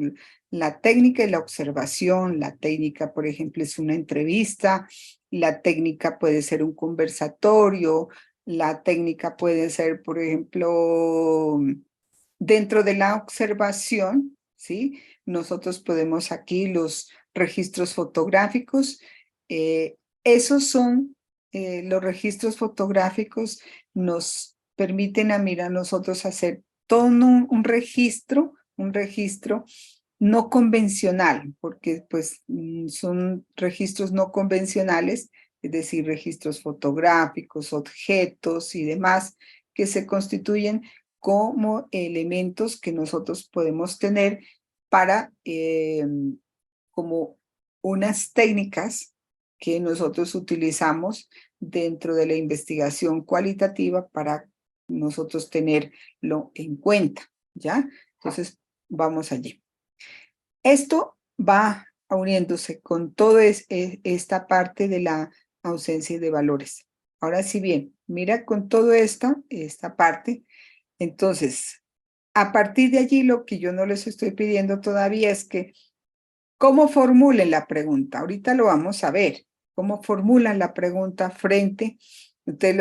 La técnica es la observación, la técnica, por ejemplo, es una entrevista, la técnica puede ser un conversatorio, la técnica puede ser, por ejemplo, dentro de la observación, ¿sí? Nosotros podemos aquí los registros fotográficos. Esos son los registros fotográficos, nos permiten a nosotros hacer todo un registro no convencional, porque pues son registros no convencionales, es decir, registros fotográficos, objetos y demás, que se constituyen como elementos que nosotros podemos tener para como unas técnicas que nosotros utilizamos dentro de la investigación cualitativa para nosotros tenerlo en cuenta, ¿ya? Entonces, vamos allí. Esto va uniéndose con toda esta parte de la ausencia de valores. Ahora sí bien, mira con toda esta parte. Entonces, a partir de allí lo que yo no les estoy pidiendo todavía es que cómo formulen la pregunta. Ahorita lo vamos a ver. Cómo formulan la pregunta frente. Ustedes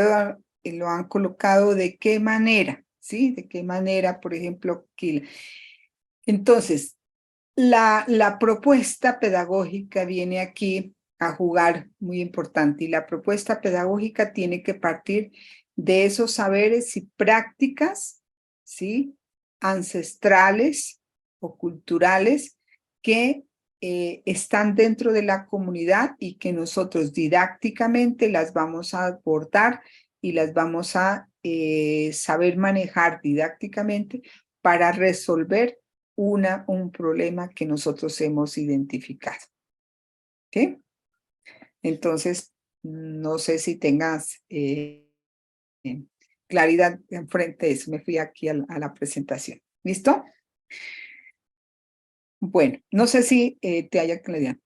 lo han colocado de qué manera, ¿sí? De qué manera, por ejemplo, aquí. Entonces, la propuesta pedagógica viene aquí a jugar muy importante y la propuesta pedagógica tiene que partir de esos saberes y prácticas, ¿sí? Ancestrales o culturales que están dentro de la comunidad y que nosotros didácticamente las vamos a abordar y las vamos a saber manejar didácticamente para resolver un problema que nosotros hemos identificado. ¿Ok? Entonces, no sé si tengas claridad frente a eso. Me fui aquí a la presentación. ¿Listo? Bueno, no sé si te haya claridad.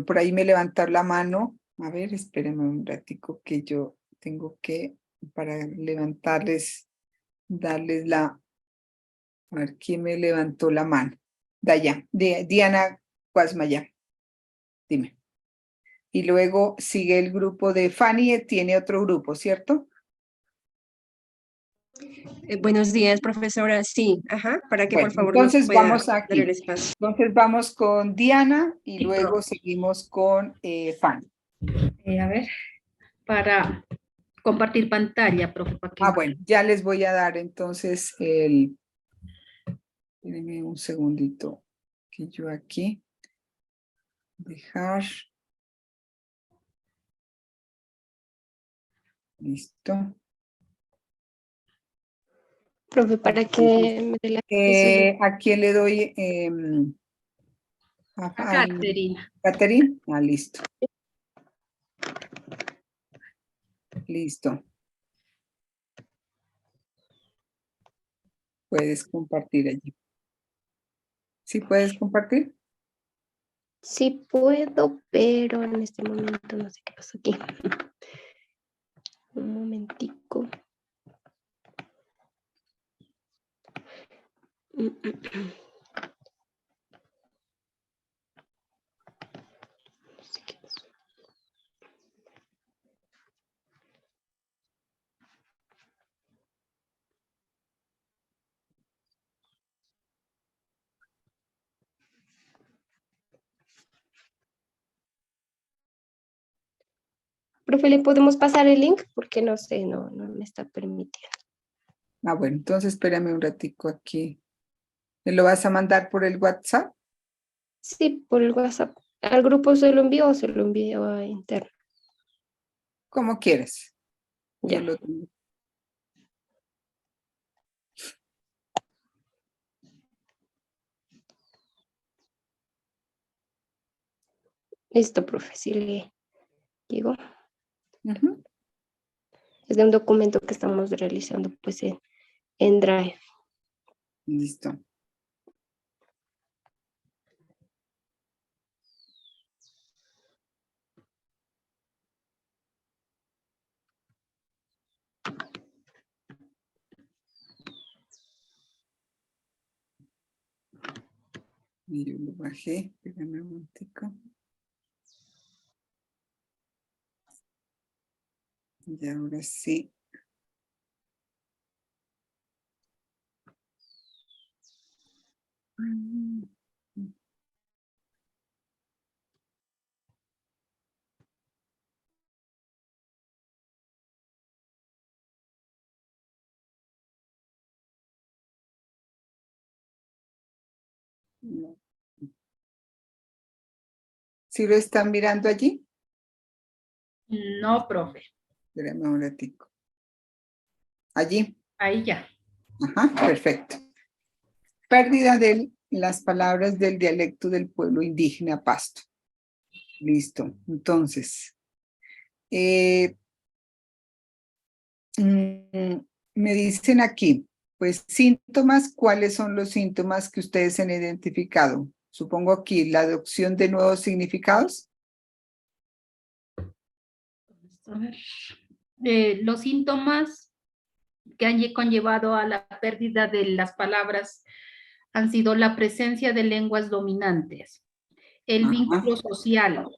Por ahí me levantar la mano. A ver, espérenme un ratico que yo tengo que, para levantarles, darles la... A ver, ¿quién me levantó la mano? Diana Guasmaya. Dime. Y luego sigue el grupo de Fanny, tiene otro grupo, ¿cierto? Buenos días, profesora. Sí, para que Bueno, por favor nos entonces pueda vamos dar el aquí. espacio. Entonces vamos con Diana y Sí, luego profe. seguimos con Fanny. A ver, para compartir pantalla, profe. Para que... Bueno, ya les voy a dar entonces Espérenme un segundito, que yo aquí, dejar, listo. Profe, para que me dé la acceso. ¿A quién le doy? A Caterina. Catherine. Listo. Listo. Puedes compartir allí. ¿Sí puedes compartir? Sí puedo, pero en este momento no sé qué pasó aquí. Un momentico. No sé qué pasó. Profe, ¿le podemos pasar el link? Porque no sé, no me está permitiendo. Bueno, entonces espérame un ratico aquí. ¿Me lo vas a mandar por el WhatsApp? Sí, por el WhatsApp. ¿Al grupo se lo envío o se lo envío a interno? Como quieras. Yo Ya. lo tengo. Listo, profe, sí le digo. Ujú. Es de un documento que estamos realizando pues en Drive. Listo. Y yo lo bajé. Espérame un momentico. Y ahora sí. No. ¿Sí lo están mirando allí? No, profe. Espérame un ratico. Allí. Ahí ya. Ajá, perfecto. Pérdida de las palabras del dialecto del pueblo indígena Pasto. Listo. Entonces, me dicen aquí, pues síntomas, ¿cuáles son los síntomas que ustedes han identificado? Supongo aquí, la adopción de nuevos significados. A ver. Los síntomas que han conllevado a la pérdida de las palabras han sido la presencia de lenguas dominantes, el Ajá. vínculo social,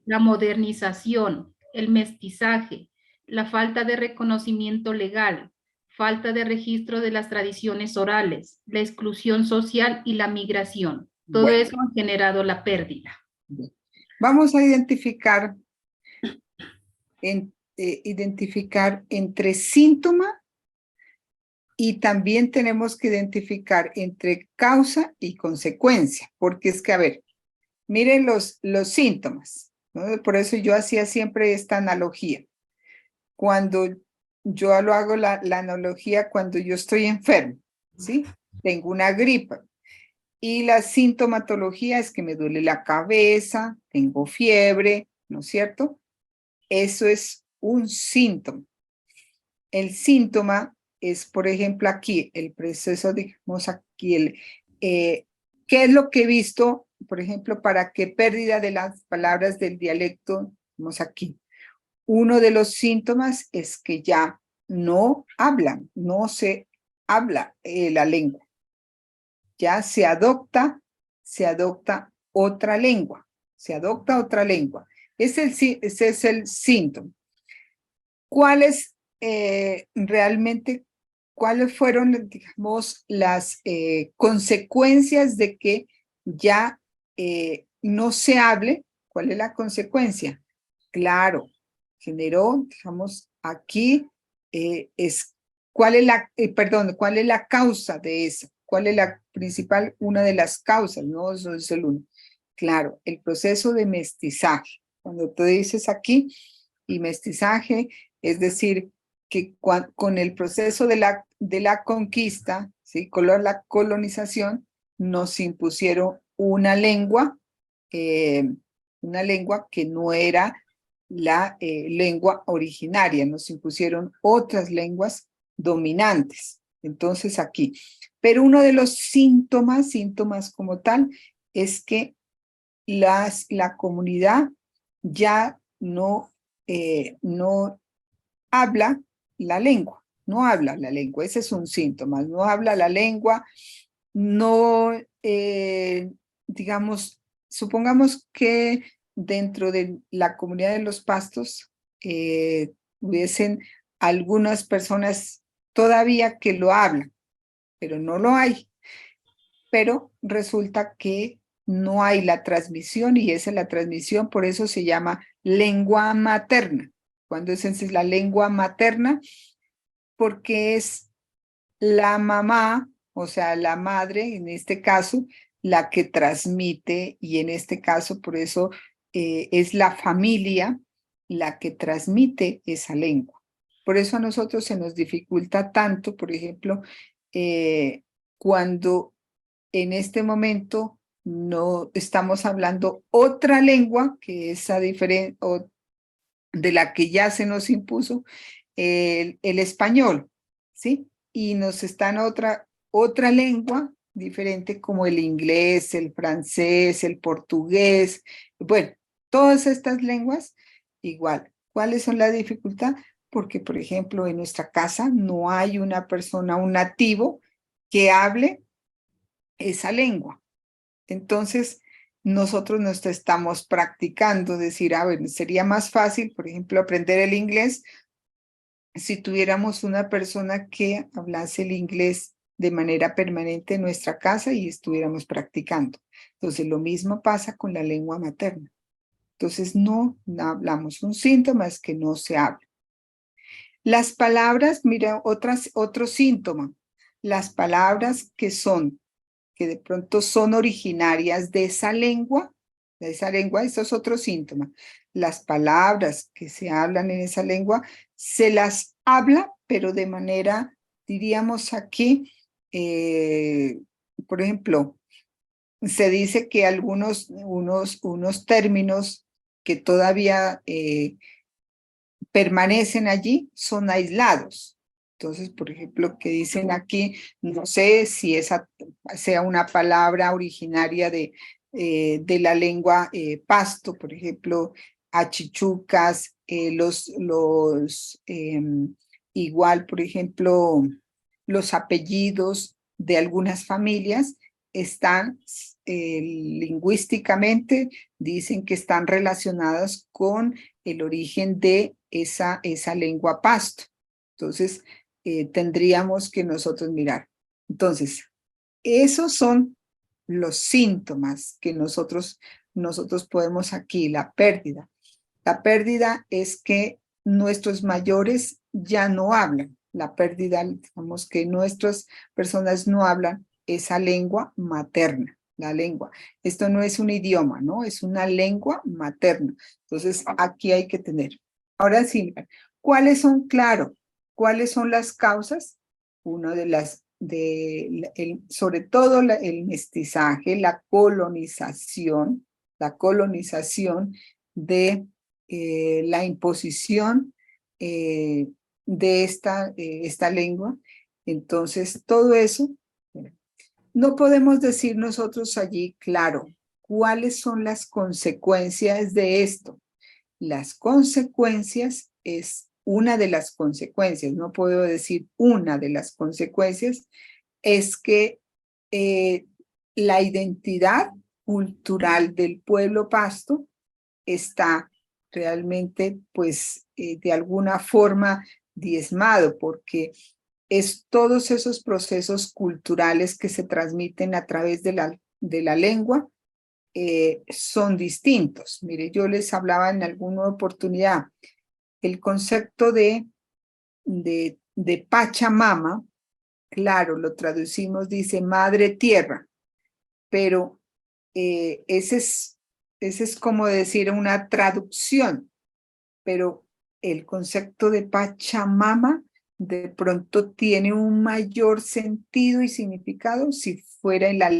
la modernización, el mestizaje, la falta de reconocimiento legal, falta de registro de las tradiciones orales, la exclusión social y la migración. Todo Bueno. eso ha generado la pérdida. Vamos a identificar, identificar entre síntoma y también tenemos que identificar entre causa y consecuencia, porque es que, a ver, miren los síntomas, ¿no? Por eso yo hacía siempre esta analogía. Cuando yo lo hago la analogía cuando yo estoy enfermo, ¿sí? Tengo una gripa y la sintomatología es que me duele la cabeza, tengo fiebre, ¿no es cierto? Eso es un síntoma. El síntoma es, por ejemplo, aquí, el proceso, digamos aquí, ¿qué es lo que he visto, por ejemplo, para qué pérdida de las palabras del dialecto, vamos aquí? Uno de los síntomas es que ya no hablan, no se habla la lengua. Ya se adopta otra lengua, se adopta otra lengua. Ese es el síntoma. ¿Cuáles realmente, cuáles fueron, digamos, las consecuencias de que ya no se hable? ¿Cuál es la consecuencia? Claro, generó, digamos, aquí ¿cuál es cuál es la causa de eso? ¿Cuál es la principal, una de las causas? No, eso es el uno. Claro, el proceso de mestizaje. Cuando tú dices aquí, y mestizaje, es decir, que con el proceso de la conquista, ¿sí? Con la colonización, nos impusieron una lengua que no era la lengua originaria, nos impusieron otras lenguas dominantes. Entonces aquí, pero uno de los síntomas como tal, es que la comunidad ya no habla la lengua, no habla la lengua, ese es un síntoma, no habla la lengua, no, digamos, supongamos que dentro de la comunidad de los Pastos hubiesen algunas personas todavía que lo hablan, pero no lo hay. Pero resulta que no hay la transmisión y esa es la transmisión, por eso se llama lengua materna. Cuando es la lengua materna, porque es la mamá, o sea, la madre, en este caso, la que transmite, y en este caso, por eso es la familia la que transmite esa lengua. Por eso a nosotros se nos dificulta tanto, por ejemplo, cuando en este momento no estamos hablando otra lengua que esa diferente de la que ya se nos impuso el español, ¿sí? Y nos están otra lengua diferente como el inglés, el francés, el portugués, bueno, todas estas lenguas igual. ¿Cuáles son la dificultad? Porque, por ejemplo, en nuestra casa no hay una persona, un nativo que hable esa lengua. Entonces, nosotros nos estamos practicando, decir, a ver, sería más fácil, por ejemplo, aprender el inglés si tuviéramos una persona que hablase el inglés de manera permanente en nuestra casa y estuviéramos practicando. Entonces, lo mismo pasa con la lengua materna. Entonces, no hablamos. Un síntoma es que no se habla. Las palabras, mira, otro síntoma. Las palabras que son que de pronto son originarias de esa lengua, esto es otro síntoma. Las palabras que se hablan en esa lengua se las habla, pero de manera, diríamos aquí, por ejemplo, se dice que unos términos que todavía permanecen allí son aislados. Entonces, por ejemplo, que dicen aquí, no sé si esa sea una palabra originaria de la lengua pasto, por ejemplo, achichucas, igual, por ejemplo, los apellidos de algunas familias están lingüísticamente, dicen que están relacionadas con el origen de esa lengua pasto. Entonces, tendríamos que nosotros mirar. Entonces, esos son los síntomas que nosotros podemos aquí, la pérdida. La pérdida es que nuestros mayores ya no hablan. La pérdida, digamos que nuestras personas no hablan esa lengua materna, la lengua. Esto no es un idioma, ¿no? Es una lengua materna. Entonces, aquí hay que tener. Ahora sí, ¿cuáles son, claro, cuáles son las causas? Una de las, sobre todo el mestizaje, la colonización de la imposición de esta lengua. Entonces, todo eso, no podemos decir nosotros allí, claro, cuáles son las consecuencias de esto. Las consecuencias es una de las consecuencias, no puedo decir una de las consecuencias, es que la identidad cultural del pueblo pasto está realmente, pues, de alguna forma diezmado, porque es todos esos procesos culturales que se transmiten a través de la lengua son distintos. Mire, yo les hablaba en alguna oportunidad, el concepto de Pachamama, claro, lo traducimos, dice madre tierra, pero ese es como decir una traducción, pero el concepto de Pachamama de pronto tiene un mayor sentido y significado si fuera en la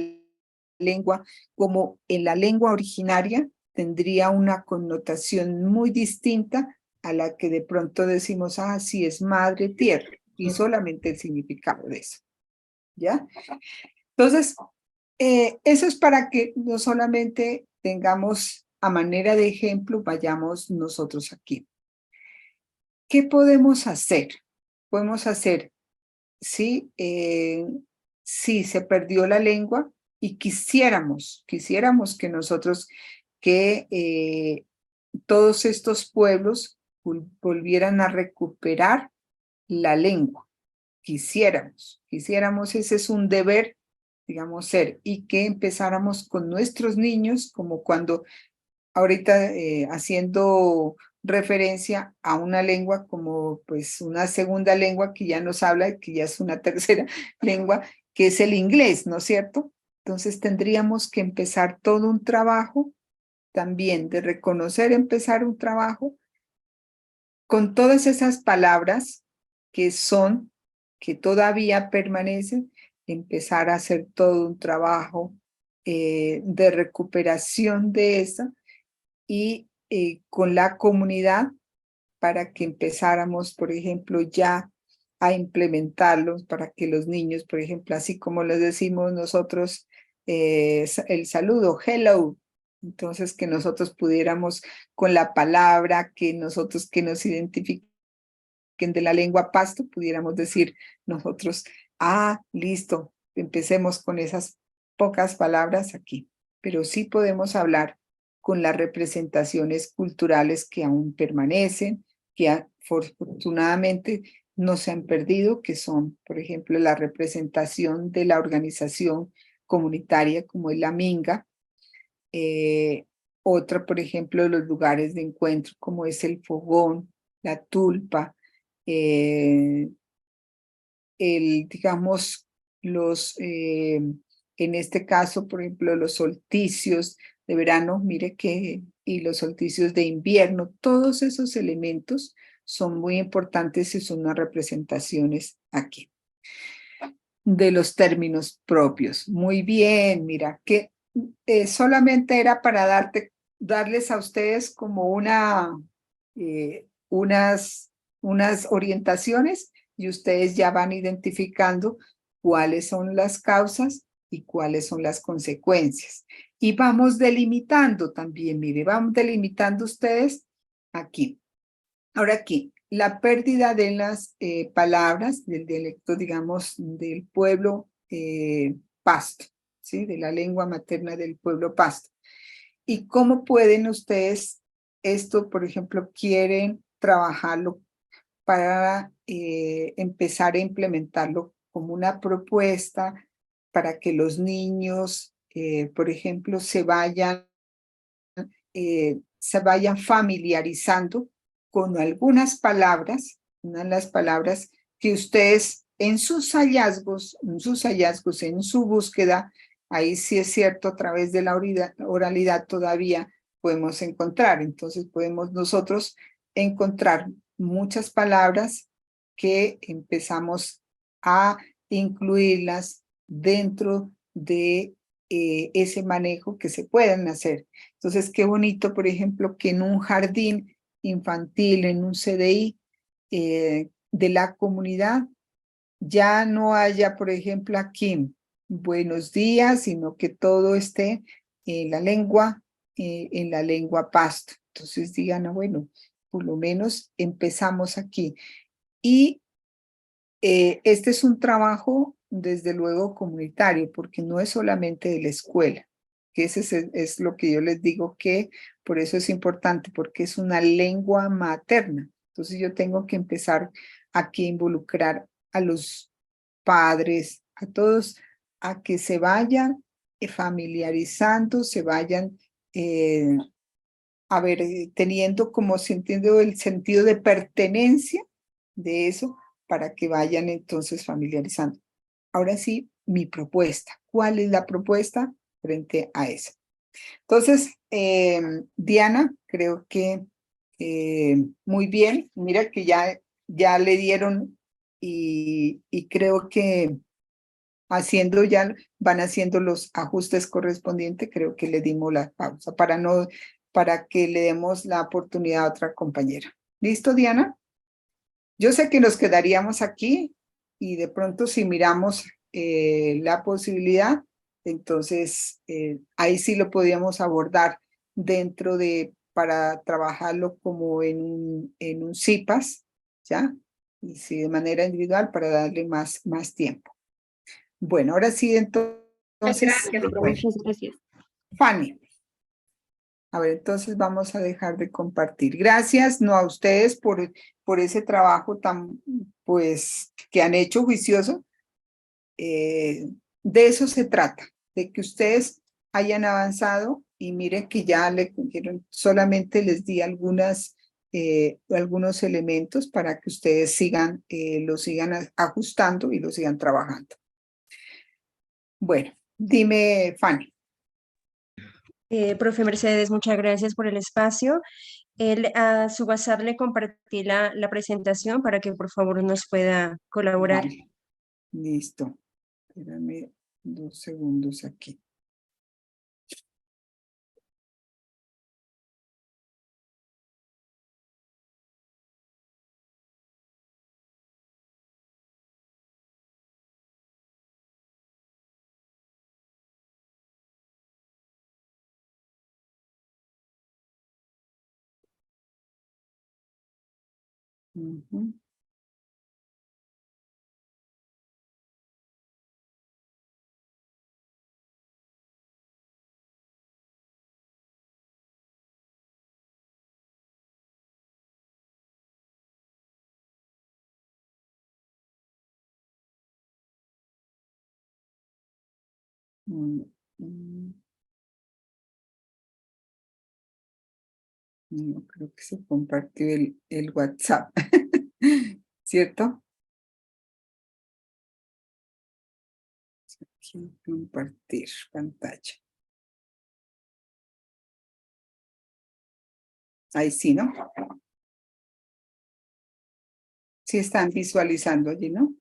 lengua, como en la lengua originaria, tendría una connotación muy distinta a la que de pronto decimos, ah, sí, es madre tierra, y solamente el significado de eso, ¿ya? Entonces, eso es para que no solamente tengamos a manera de ejemplo, vayamos nosotros aquí. ¿Qué podemos hacer? Podemos hacer, sí, si se perdió la lengua y quisiéramos que nosotros, que todos estos pueblos volvieran a recuperar la lengua. Quisiéramos, ese es un deber, digamos, ser, y que empezáramos con nuestros niños, como cuando ahorita haciendo referencia a una lengua como pues una segunda lengua que ya nos habla, que ya es una tercera lengua, que es el inglés, ¿no es cierto? Entonces tendríamos que empezar todo un trabajo también de reconocer, empezar un trabajo con todas esas palabras que todavía permanecen, empezar a hacer todo un trabajo de recuperación de esa y con la comunidad para que empezáramos, por ejemplo, ya a implementarlos para que los niños, por ejemplo, así como les decimos nosotros el saludo, hello, entonces que nosotros pudiéramos con la palabra que nosotros que nos identifiquen de la lengua pasto, pudiéramos decir nosotros, ah, listo, empecemos con esas pocas palabras aquí, pero sí podemos hablar con las representaciones culturales que aún permanecen, que afortunadamente no se han perdido, que son, por ejemplo, la representación de la organización comunitaria como es la Minga, otra, por ejemplo, de los lugares de encuentro como es el fogón, la tulpa, digamos, En este caso, por ejemplo, los solsticios de verano, mire que, y los solsticios de invierno, todos esos elementos son muy importantes y son unas representaciones aquí de los términos propios. Muy bien, mira, que solamente era para darles a ustedes como unas orientaciones y ustedes ya van identificando cuáles son las causas y cuáles son las consecuencias. Y vamos delimitando también, mire, vamos delimitando ustedes aquí. Ahora aquí, la pérdida de las palabras del dialecto, digamos, del pueblo pasto, ¿sí? De la lengua materna del pueblo pasto. ¿Y cómo pueden ustedes esto, por ejemplo, quieren trabajarlo para empezar a implementarlo como una propuesta para que los niños, por ejemplo, se vayan familiarizando con algunas palabras, una de las palabras que ustedes en sus hallazgos, en su búsqueda, ahí sí es cierto, a través de la oralidad todavía podemos encontrar. Entonces podemos nosotros encontrar muchas palabras que empezamos a incluirlas dentro de ese manejo que se pueden hacer. Entonces, qué bonito, por ejemplo, que en un jardín infantil, en un CDI de la comunidad, ya no haya, por ejemplo, aquí, buenos días, sino que todo esté en la lengua pasto. Entonces digan, bueno, por lo menos empezamos aquí. Y este es un trabajo, desde luego, comunitario, porque no es solamente de la escuela, que ese es lo que yo les digo, que por eso es importante, porque es una lengua materna. Entonces yo tengo que empezar aquí a involucrar a los padres, a todos, a que se vayan familiarizando, se vayan, teniendo como sintiendo el sentido de pertenencia de eso, para que vayan entonces familiarizando. Ahora sí, mi propuesta. ¿Cuál es la propuesta frente a eso? Entonces, Diana, creo que muy bien. Mira que ya le dieron y creo que van haciendo los ajustes correspondientes. Creo que le dimos la pausa para que le demos la oportunidad a otra compañera. ¿Listo, Diana? Yo sé que nos quedaríamos aquí y de pronto si miramos la posibilidad, entonces ahí sí lo podíamos abordar para trabajarlo como en un CIPAS, ¿ya? Y sí, de manera individual para darle más tiempo. Bueno, ahora sí, entonces, Gracias, profe. Muchas gracias. Fanny. A ver, entonces vamos a dejar de compartir. Gracias, no a ustedes por ese trabajo tan, pues, que han hecho juicioso. De eso se trata, de que ustedes hayan avanzado y miren que ya le cogieron, solamente les di algunos elementos para que ustedes lo sigan ajustando y lo sigan trabajando. Bueno, dime, Fanny. Profe Mercedes, muchas gracias por el espacio. A su WhatsApp le compartí la presentación para que por favor nos pueda colaborar. Vale. Listo. Espérame 2 segundos aquí. Ujú. Mm, mm. No, creo que se compartió el WhatsApp, ¿cierto? Compartir pantalla. Ahí sí, ¿no? Sí están visualizando allí, ¿no?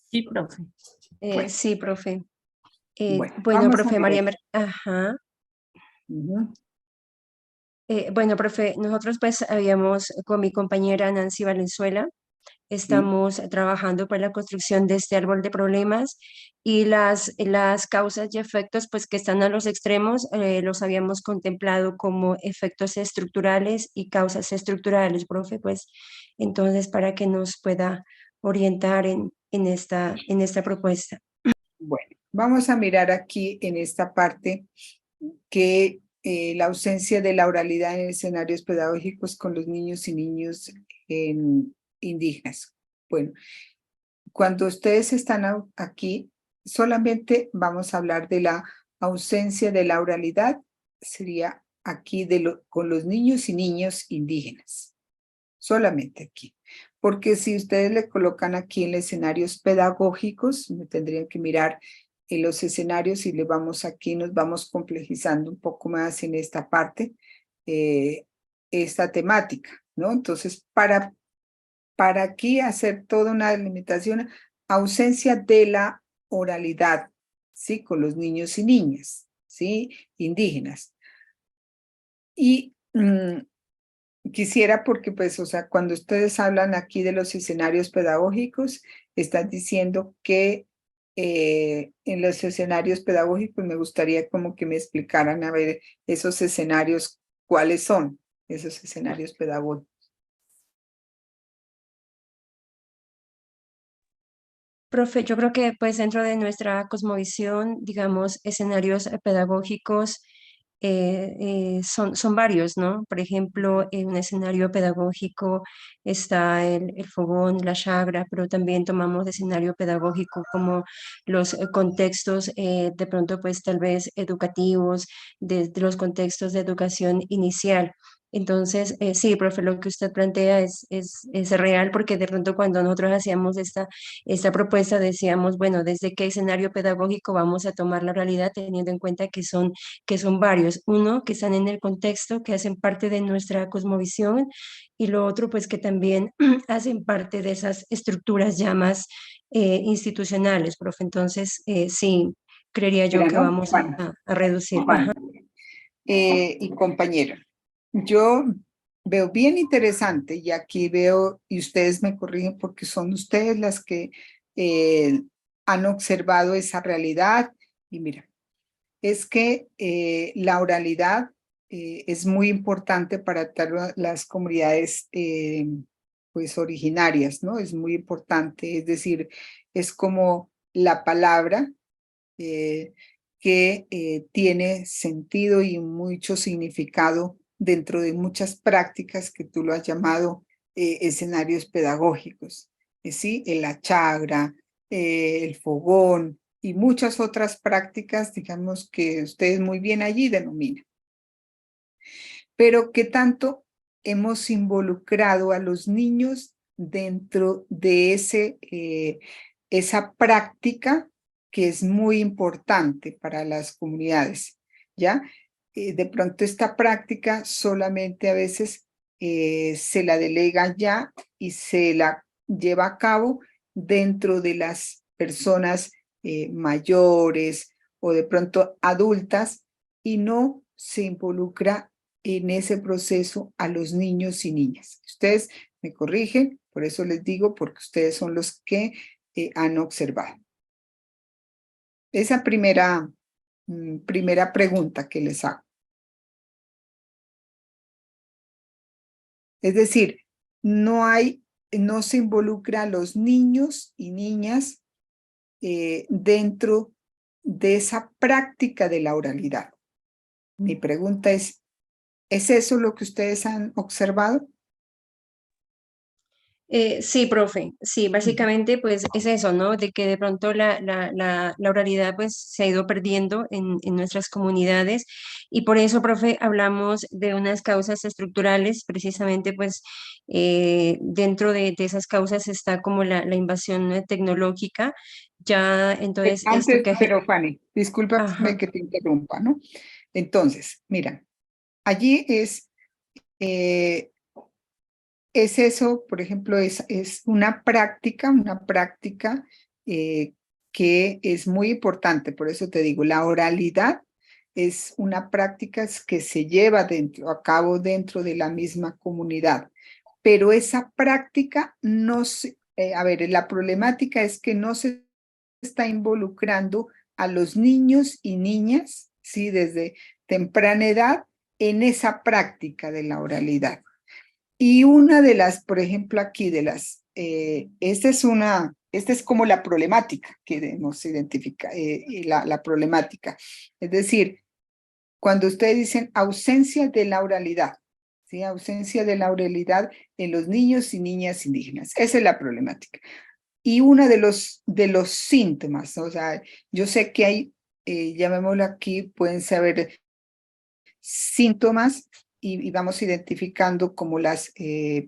Sí, profe. Bueno. Sí, profe. Bueno, Bueno, vamos a profe mirar. María Ajá. Ujú. Bueno, profe, nosotros pues habíamos con mi compañera Nancy Valenzuela, estamos trabajando para la construcción de este árbol de problemas y las causas y efectos pues que están a los extremos los habíamos contemplado como efectos estructurales y causas estructurales, profe, pues entonces para que nos pueda orientar en esta propuesta. Bueno, vamos a mirar aquí en esta parte que la ausencia de la oralidad en escenarios pedagógicos con los niños y niños indígenas. Bueno, cuando ustedes están aquí, solamente vamos a hablar de la ausencia de la oralidad, sería aquí con los niños y niñas indígenas, solamente aquí. Porque si ustedes le colocan aquí en escenarios pedagógicos, me tendrían que mirar en los escenarios y le vamos aquí, nos vamos complejizando un poco más en esta parte, esta temática, ¿no? Entonces, para aquí hacer toda una delimitación, ausencia de la oralidad, ¿sí? Con los niños y niñas, ¿sí? Indígenas. Y quisiera porque, pues, o sea, cuando ustedes hablan aquí de los escenarios pedagógicos, están diciendo que en los escenarios pedagógicos me gustaría como que me explicaran, a ver, esos escenarios, ¿cuáles son esos escenarios pedagógicos? Profe, yo creo que pues dentro de nuestra cosmovisión, digamos, escenarios pedagógicos son varios, ¿no? Por ejemplo, en un escenario pedagógico está el fogón, la chagra, pero también tomamos de escenario pedagógico como los contextos de pronto pues tal vez educativos, de los contextos de educación inicial. Entonces, sí, profe, lo que usted plantea es real porque de pronto cuando nosotros hacíamos esta propuesta decíamos, bueno, ¿desde qué escenario pedagógico vamos a tomar la realidad teniendo en cuenta que son varios? Uno, que están en el contexto, que hacen parte de nuestra cosmovisión y lo otro, pues que también hacen parte de esas estructuras ya más institucionales, profe. Entonces, sí, creería yo Mira, que ¿no? vamos a reducir. Juan, y compañero, yo veo bien interesante y aquí veo, y ustedes me corrigen porque son ustedes las que han observado esa realidad. Y mira, es que la oralidad es muy importante para todas las comunidades pues originarias, ¿no? Es muy importante, es decir, es como la palabra que tiene sentido y mucho significado dentro de muchas prácticas que tú lo has llamado escenarios pedagógicos. ¿Sí? La chagra, el fogón y muchas otras prácticas, digamos, que ustedes muy bien allí denominan. Pero ¿qué tanto hemos involucrado a los niños dentro de esa práctica que es muy importante para las comunidades, ¿ya? De pronto esta práctica solamente a veces se la delega ya y se la lleva a cabo dentro de las personas mayores o de pronto adultas y no se involucra en ese proceso a los niños y niñas. Ustedes me corrigen, por eso les digo, porque ustedes son los que han observado. Esa primera pregunta que les hago. Es decir, no se involucra a los niños y niñas dentro de esa práctica de la oralidad. Mi pregunta ¿es eso lo que ustedes han observado? Sí, profe, sí, básicamente pues es eso, ¿no? De que de pronto la oralidad pues se ha ido perdiendo en nuestras comunidades y por eso, profe, hablamos de unas causas estructurales, precisamente pues dentro de esas causas está como la invasión tecnológica, ya entonces esto Antes, que... pero Fanny, discúlpame Ajá, que te interrumpa, ¿no? Entonces, mira, allí eh, es eso, por ejemplo, es una práctica que es muy importante. Por eso te digo, la oralidad es una práctica que se lleva a cabo dentro de la misma comunidad. Pero esa práctica no se, a ver, la problemática es que no se está involucrando a los niños y niñas, ¿sí? Desde temprana edad en esa práctica de la oralidad. Y una de las, por ejemplo, aquí esta es como la problemática que nos identifica, la problemática. Es decir, cuando ustedes dicen ausencia de la oralidad, ¿sí? Ausencia de la oralidad en los niños y niñas indígenas. Esa es la problemática. Y uno de los síntomas, ¿no? O sea, yo sé que hay, llamémoslo aquí, pueden saber síntomas y vamos identificando como las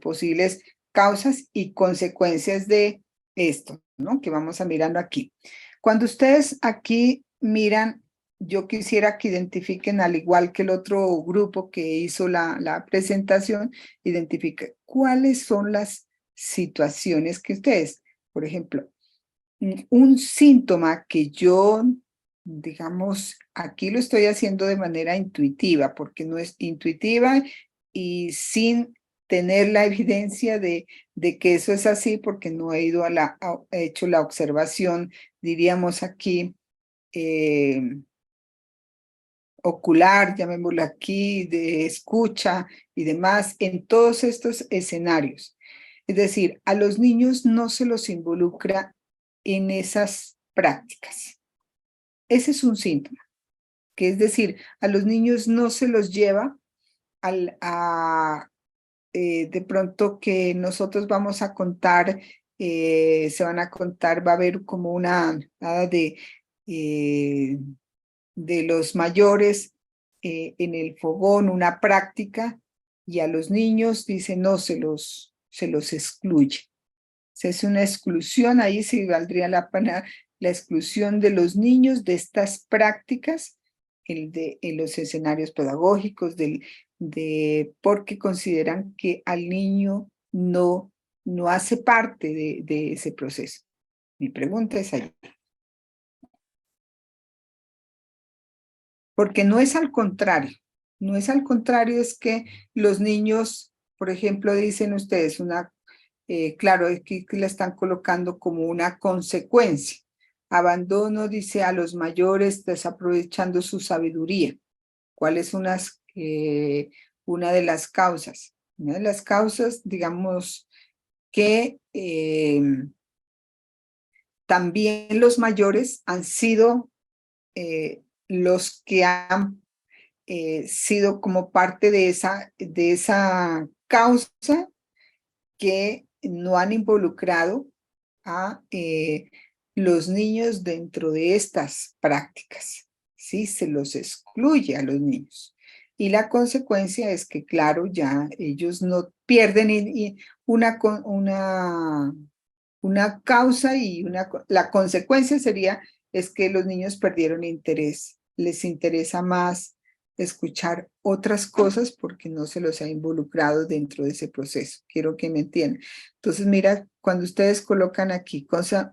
posibles causas y consecuencias de esto, ¿no? Que vamos a mirando aquí. Cuando ustedes aquí miran, yo quisiera que identifiquen, al igual que el otro grupo que hizo la presentación, identifique cuáles son las situaciones que ustedes, por ejemplo, un síntoma que yo, digamos, aquí lo estoy haciendo de manera intuitiva, porque no es intuitiva y sin tener la evidencia de que eso es así, porque no he ido he hecho la observación, diríamos aquí, ocular, llamémoslo aquí, de escucha y demás, en todos estos escenarios. Es decir, a los niños no se los involucra en esas prácticas. Ese es un síntoma, que es decir, a los niños no se los lleva de pronto que nosotros vamos a contar, se van a contar, va a haber como nada de los mayores en el fogón, una práctica, y a los niños dice no, se los excluye. Se hace una exclusión, ahí sí valdría la pena la exclusión de los niños de estas prácticas en los escenarios pedagógicos, porque consideran que al niño no hace parte de ese proceso. Mi pregunta es ahí. Porque no es al contrario, no es al contrario, es que los niños, por ejemplo, dicen ustedes claro, es que la están colocando como una consecuencia. Abandono, dice, a los mayores desaprovechando su sabiduría. ¿Cuál es una de las causas? Una de las causas, digamos, que también los mayores han sido los que han sido como parte de esa causa que no han involucrado a los niños dentro de estas prácticas, ¿sí? Se los excluye a los niños. Y la consecuencia es que, claro, ya ellos no pierden una causa y la consecuencia es que los niños perdieron interés. Les interesa más escuchar otras cosas porque no se los ha involucrado dentro de ese proceso. Quiero que me entiendan. Entonces, mira, cuando ustedes colocan aquí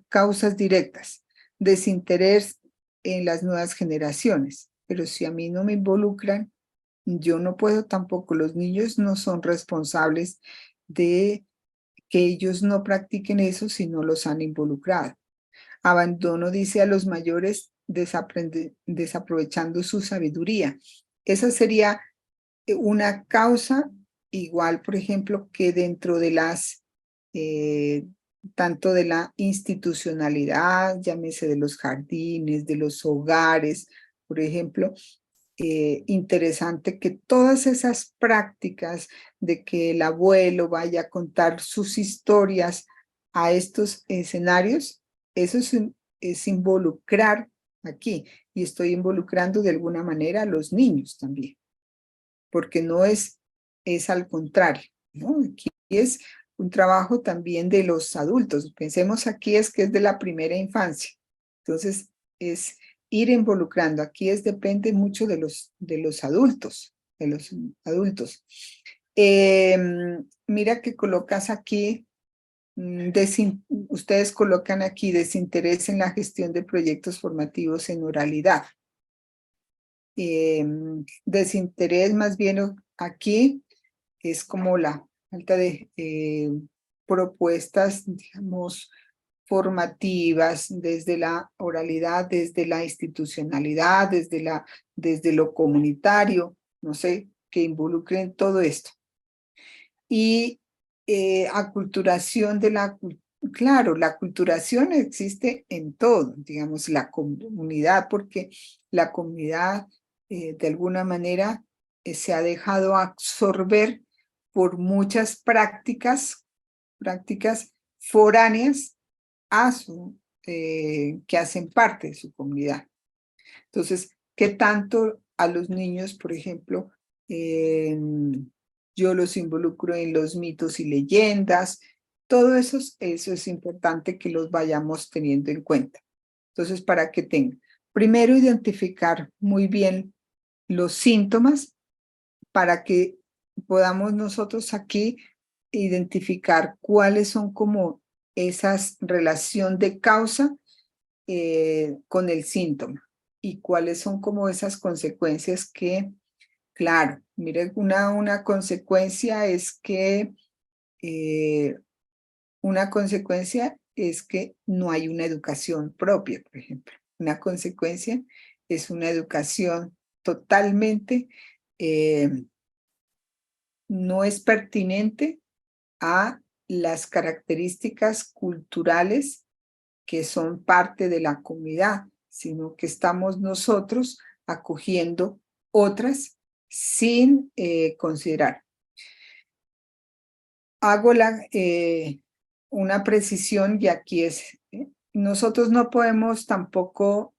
causas directas, desinterés en las nuevas generaciones, pero si a mí no me involucran, yo no puedo tampoco. Los niños no son responsables de que ellos no practiquen eso si no los han involucrado. Abandono, dice, a los mayores desaprovechando su sabiduría. Esa sería una causa igual, por ejemplo, que dentro de tanto de la institucionalidad, llámese de los jardines, de los hogares, por ejemplo, interesante que todas esas prácticas de que el abuelo vaya a contar sus historias a estos escenarios, eso es involucrar aquí, y estoy involucrando de alguna manera a los niños también, porque no es al contrario, ¿no? Aquí es un trabajo también de los adultos. Pensemos aquí es que es de la primera infancia. Entonces, es ir involucrando. Aquí depende mucho de los adultos, mira que colocas aquí, ustedes colocan aquí desinterés en la gestión de proyectos formativos en oralidad. Desinterés más bien aquí es como la falta de propuestas, digamos, formativas desde la oralidad, desde la institucionalidad, desde lo comunitario, no sé, que involucren todo esto. Y aculturación de la cultura. Claro, la aculturación existe en todo, digamos, la comunidad, porque la comunidad de alguna manera se ha dejado absorber por muchas prácticas foráneas que hacen parte de su comunidad. Entonces, ¿qué tanto a los niños, por ejemplo, yo los involucro en los mitos y leyendas? Todo eso es importante que los vayamos teniendo en cuenta. Entonces, para que tengan, primero identificar muy bien los síntomas para que podamos nosotros aquí identificar cuáles son como esas relación de causa con el síntoma y cuáles son como esas consecuencias que, claro, mire, una consecuencia es que no hay una educación propia, por ejemplo. Una consecuencia es una educación totalmente no es pertinente a las características culturales que son parte de la comunidad, sino que estamos nosotros acogiendo otras sin considerar. Hago una precisión y aquí es, nosotros no podemos tampoco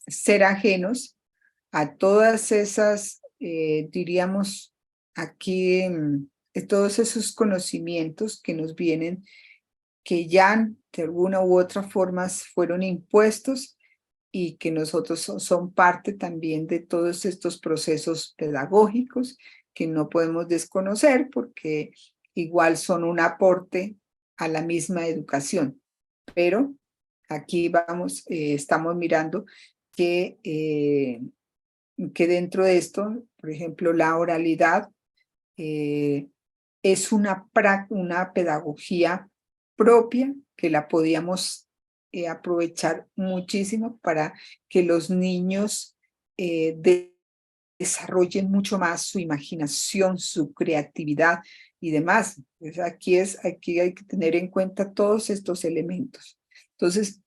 ser ajenos a todas esas, diríamos, aquí, todos esos conocimientos que nos vienen, que ya de alguna u otra forma fueron impuestos y que nosotros son parte también de todos estos procesos pedagógicos que no podemos desconocer porque igual son un aporte a la misma educación. Pero aquí estamos mirando que dentro de esto, por ejemplo, la oralidad es una pedagogía propia que la podíamos aprovechar muchísimo para que los niños desarrollen mucho más su imaginación, su creatividad y demás. Pues aquí hay que tener en cuenta todos estos elementos. Entonces,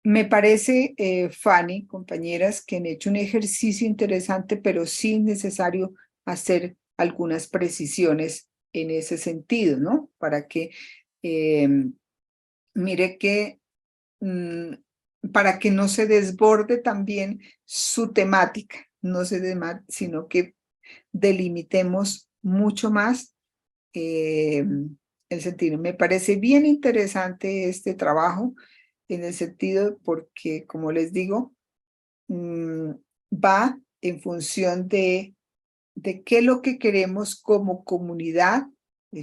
me parece, Fanny, compañeras, que han hecho un ejercicio interesante, pero sí necesario hacer algunas precisiones en ese sentido, ¿no? Para que, mire que, para que no se desborde también su temática, sino que delimitemos mucho más el sentido. Me parece bien interesante este trabajo, en el sentido porque, como les digo, va en función de qué es lo que queremos como comunidad,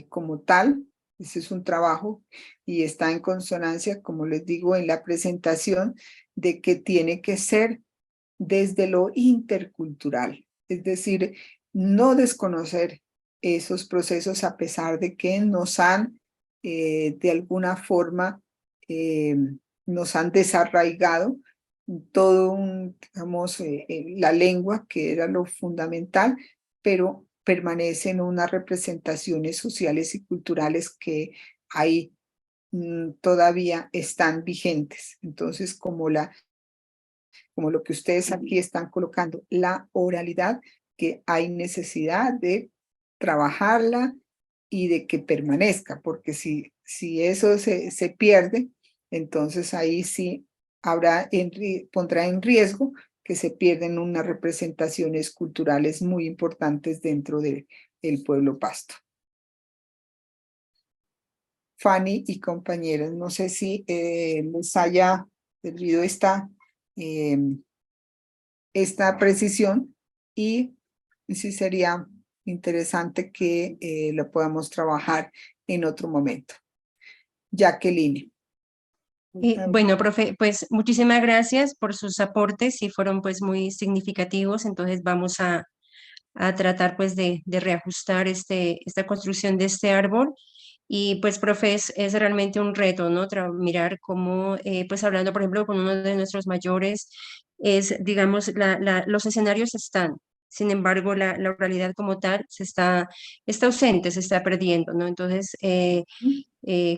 como tal. Ese es un trabajo y está en consonancia, como les digo en la presentación, de que tiene que ser desde lo intercultural. Es decir, no desconocer esos procesos a pesar de que nos han, de alguna forma, nos han desarraigado todo digamos, la lengua, que era lo fundamental, pero permanecen unas representaciones sociales y culturales que ahí todavía están vigentes. Entonces, como la como lo que ustedes aquí están colocando, la oralidad, que hay necesidad de trabajarla y de que permanezca, porque si eso se pierde, entonces ahí sí pondrá en riesgo que se pierden unas representaciones culturales muy importantes dentro del pueblo pasto. Fanny y compañeros, no sé si les haya servido esta precisión y sí sería interesante que lo podamos trabajar en otro momento. Jacqueline. Bueno, profe, pues muchísimas gracias por sus aportes y fueron pues muy significativos. Entonces vamos a tratar pues de reajustar esta construcción de este árbol. Y pues, profe, es realmente un reto, ¿no? Mirar cómo, pues hablando, por ejemplo, con uno de nuestros mayores, digamos, los escenarios están, sin embargo, la realidad como tal está ausente, se está perdiendo, ¿no? Entonces, ¿qué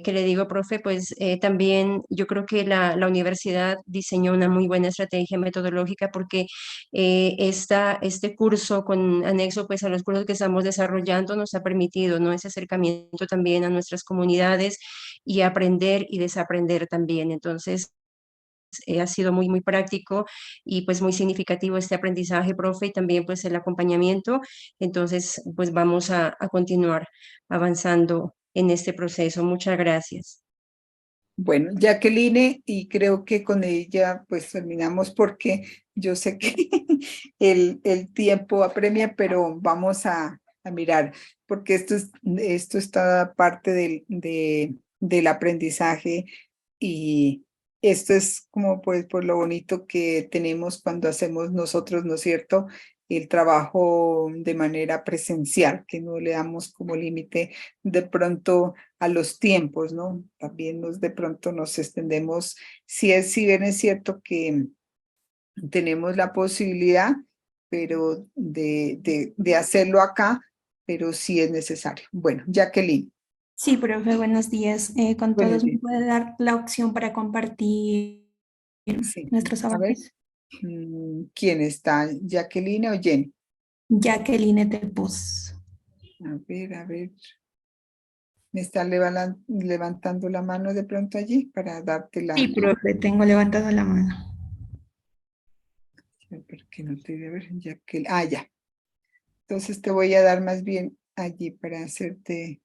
le digo, profe? Pues también yo creo que la universidad diseñó una muy buena estrategia metodológica porque este curso con anexo pues a los cursos que estamos desarrollando nos ha permitido, ¿no? Ese acercamiento también a nuestras comunidades y aprender y desaprender también. Entonces, ha sido muy, muy práctico y pues muy significativo este aprendizaje, profe, y también pues el acompañamiento. Entonces, pues vamos a continuar avanzando en este proceso. Muchas gracias. Bueno, Jacqueline, y creo que con ella pues terminamos porque yo sé que el tiempo apremia, pero vamos a mirar, porque esto está parte del aprendizaje y esto es como pues por lo bonito que tenemos cuando hacemos nosotros, ¿no es cierto?, el trabajo de manera presencial, que no le damos como límite de pronto a los tiempos, ¿no? También de pronto nos extendemos, si bien es cierto que tenemos la posibilidad, pero de hacerlo acá, pero sí es necesario. Bueno, Jacqueline. Sí, profe, buenos días. Con Buenos todos me días. puede dar la opción para compartir Sí, nuestros a ver, avances. ¿quién está? ¿Jacqueline o Jenny? Jacqueline Tepuz. A ver. ¿Me está levantando la mano de pronto allí para darte la... Sí, profe, tengo levantada la mano. ¿Por qué no te voy a ver? Jacqueline. Ah, ya. Entonces te voy a dar más bien allí para hacerte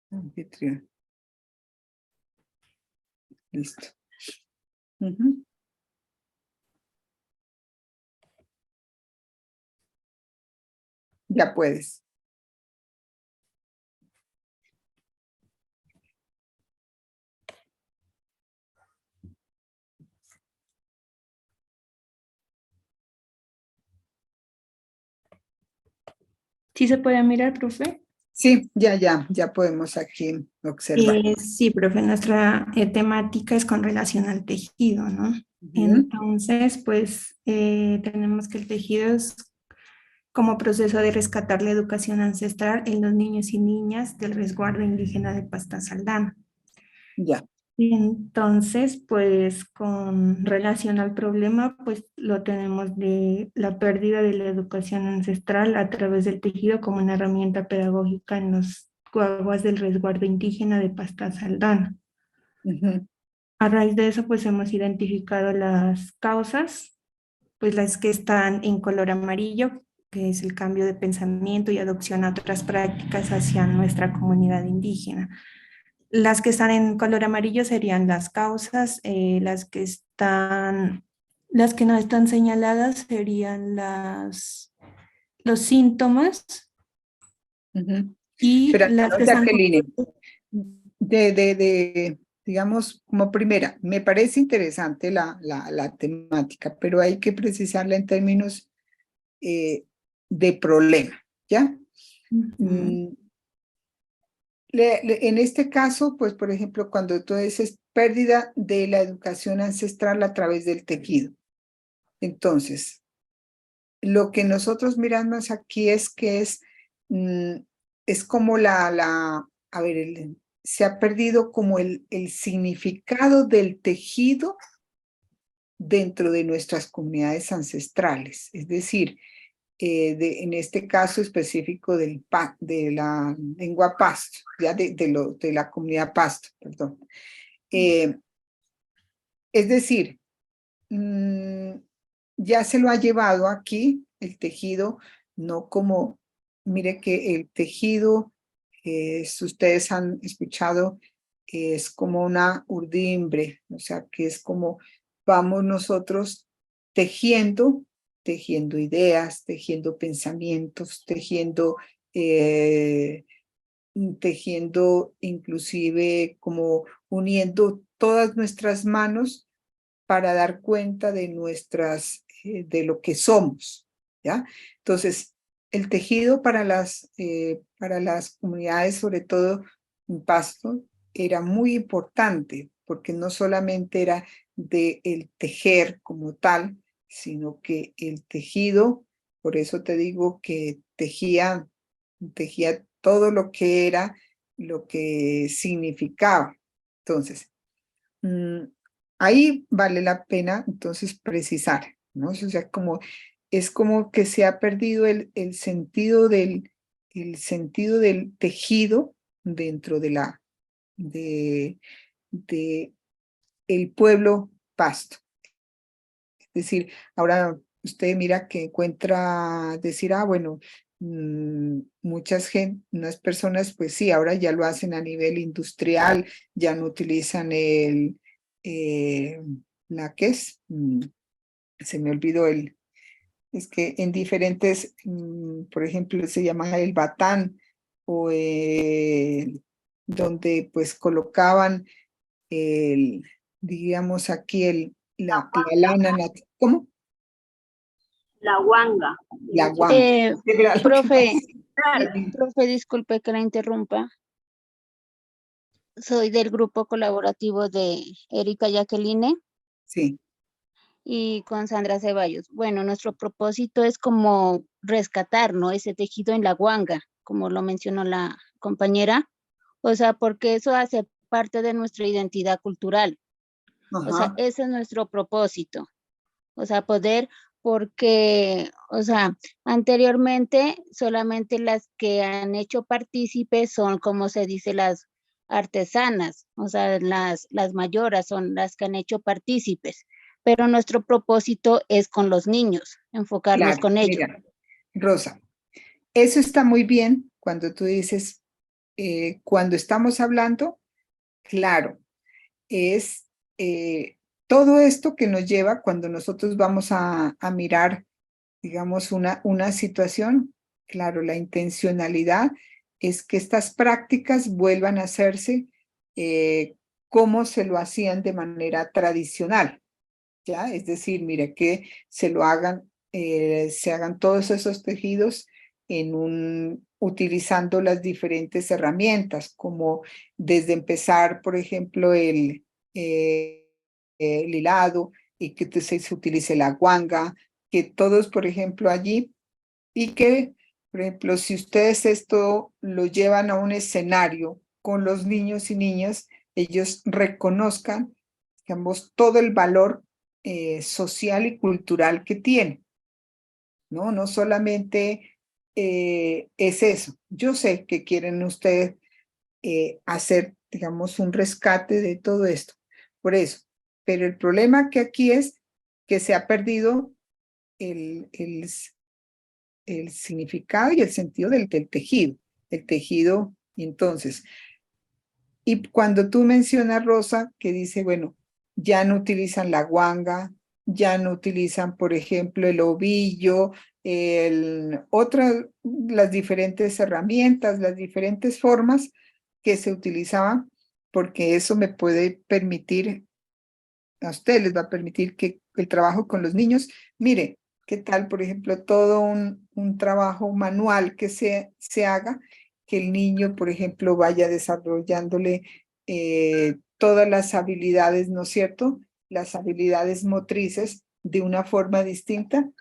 anfitrión. Listo. Ujú. Ya puedes. ¿Sí se puede mirar, profe? Sí, ya podemos aquí observar. Sí, profe, nuestra temática es con relación al tejido, ¿no? Ujú. Entonces, pues tenemos que el tejido es como proceso de rescatar la educación ancestral en los niños y niñas del resguardo indígena de Pasta Saldana. Ya. Entonces, pues con relación al problema, pues lo tenemos de la pérdida de la educación ancestral a través del tejido como una herramienta pedagógica en los guaguas del resguardo indígena de Pasta Saldana. Ujú. A raíz de eso, pues hemos identificado las causas, pues las que están en color amarillo, que es el cambio de pensamiento y adopción a otras prácticas hacia nuestra comunidad indígena. Las que están en color amarillo serían las causas, las que no están señaladas serían los síntomas Ujú. y Pero las no, que están... Jacqueline, digamos, como primera, me parece interesante la temática, pero hay que precisarla en términos de problema, ¿ya? Ujú. En este caso, pues, por ejemplo, cuando tú dices pérdida de la educación ancestral a través del tejido. Entonces, lo que nosotros miramos aquí es que es como a ver, se ha perdido como el significado del tejido dentro de nuestras comunidades ancestrales, es decir, en este caso específico de la lengua Pasto, ya de la comunidad Pasto, perdón. Es decir, ya se lo ha llevado aquí el tejido, no como, mire que el tejido, si ustedes han escuchado, es como una urdimbre, o sea, que es como vamos nosotros tejiendo ideas, tejiendo pensamientos, tejiendo inclusive como uniendo todas nuestras manos para dar cuenta de de lo que somos, ¿ya? Entonces, el tejido para las comunidades, sobre todo en Pasto, era muy importante, porque no solamente era de el tejer como tal, sino que el tejido, por eso te digo que tejía todo lo que era, lo que significaba. Entonces, ahí vale la pena entonces precisar, ¿no? O sea, es como que se ha perdido el sentido del tejido dentro de el pueblo Pasto. Es decir, ahora usted mira que encuentra decir, bueno, unas personas, pues sí, ahora ya lo hacen a nivel industrial, ya no utilizan la que es, se me olvidó es que en diferentes, por ejemplo, se llama el batán, o donde pues colocaban digamos aquí la lana, ¿cómo? La guanga. La guanga. Profe, profe, disculpe que la interrumpa. Soy del grupo colaborativo de Erika Jacqueline Sí. y con Sandra Ceballos. Bueno, nuestro propósito es como rescatar, ¿no? Ese tejido en la guanga, como lo mencionó la compañera. O sea, porque eso hace parte de nuestra identidad cultural. O sea, ese es nuestro propósito. O sea, porque, o sea, anteriormente solamente las que han hecho partícipes son, como se dice, las artesanas, o sea, las mayoras son las que han hecho partícipes, pero nuestro propósito es con los niños, enfocarnos Claro, con ellos. mira, Rosa, eso está muy bien cuando tú dices, cuando estamos hablando, claro, es todo esto que nos lleva cuando nosotros vamos a mirar, digamos, una situación, claro, la intencionalidad es que estas prácticas vuelvan a hacerse como se lo hacían de manera tradicional, ¿ya? Es decir, mire, que se hagan todos esos tejidos utilizando las diferentes herramientas, como desde empezar, por ejemplo, el hilado, y que se utilice la guanga, que todos, por ejemplo, allí, y que, por ejemplo, si ustedes esto lo llevan a un escenario con los niños y niñas, ellos reconozcan, digamos, todo el valor social y cultural que tiene, ¿no? No solamente es eso. Yo sé que quieren ustedes hacer, digamos, un rescate de todo esto, por eso. Pero el problema que aquí es que se ha perdido el significado y el sentido del tejido. El tejido, entonces. Y cuando tú mencionas, Rosa, que dice, bueno, ya no utilizan la guanga, ya no utilizan, por ejemplo, el ovillo, las diferentes herramientas, las diferentes formas que se utilizaban, porque eso me puede permitir, a ustedes les va a permitir que el trabajo con los niños, mire, qué tal, por ejemplo, todo un trabajo manual que se haga, que el niño, por ejemplo, vaya desarrollándole todas las habilidades, ¿no es cierto? Las habilidades motrices de una forma distinta,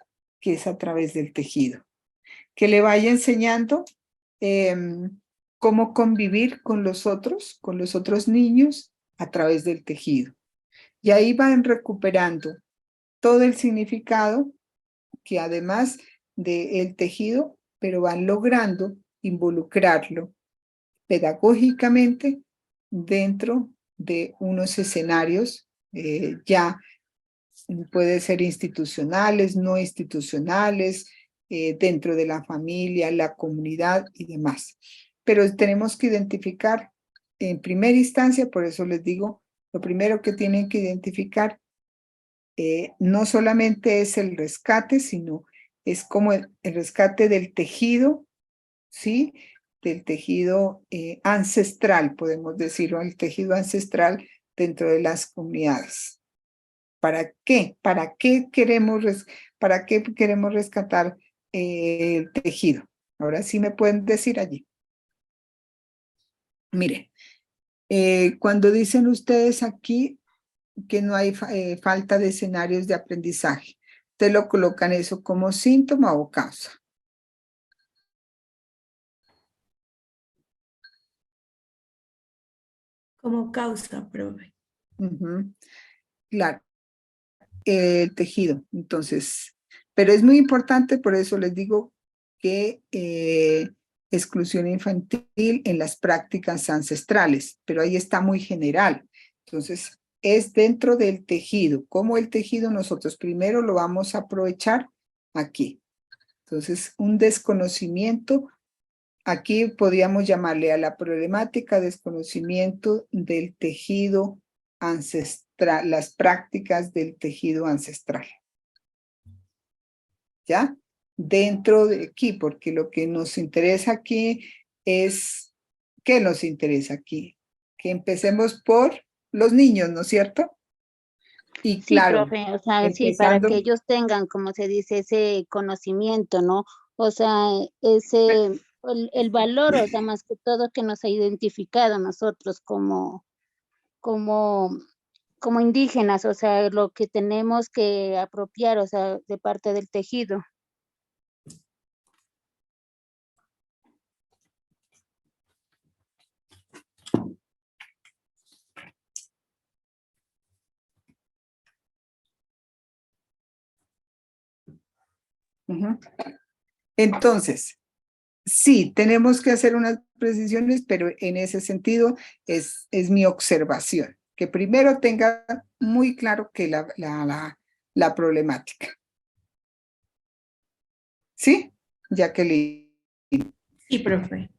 que es a través del tejido. Que le vaya enseñando cómo convivir con los otros niños a través del tejido. Y ahí van recuperando todo el significado que además del tejido, pero van logrando involucrarlo pedagógicamente dentro de unos escenarios ya puede ser institucionales, no institucionales, dentro de la familia, la comunidad y demás. Pero tenemos que identificar en primera instancia, por eso les digo, lo primero que tienen que identificar no solamente es el rescate, sino es como el rescate del tejido, ¿sí? Del tejido ancestral, podemos decirlo, el tejido ancestral dentro de las comunidades. ¿Para qué? ¿Para qué queremos rescatar el tejido? Ahora sí me pueden decir allí. Miren, cuando dicen ustedes aquí que no hay falta de escenarios de aprendizaje, ¿ustedes lo colocan eso como síntoma o causa? Como causa, profe. Claro, el tejido, entonces, pero es muy importante, por eso les digo que exclusión infantil en las prácticas ancestrales, pero ahí está muy general, entonces es dentro del tejido. ¿Cómo el tejido? Nosotros primero lo vamos a aprovechar aquí, entonces un desconocimiento. Aquí podríamos llamarle a la problemática desconocimiento del tejido ancestral, las prácticas del tejido ancestral. ¿Ya? Dentro de aquí, porque lo que nos interesa aquí es, ¿qué nos interesa aquí? Que empecemos por los niños, ¿no es cierto? Y Sí, claro, profe, o sea, sí, para empezando, que ellos tengan, como se dice, ese conocimiento, ¿no? O sea, el valor, o sea, más que todo que nos ha identificado a nosotros como, como indígenas, o sea, lo que tenemos que apropiar, o sea, de parte del tejido. entonces, sí, tenemos que hacer unas precisiones, pero en ese sentido es mi observación, que primero tenga muy claro que la problemática. ¿Sí? Jacqueline. Sí, profe.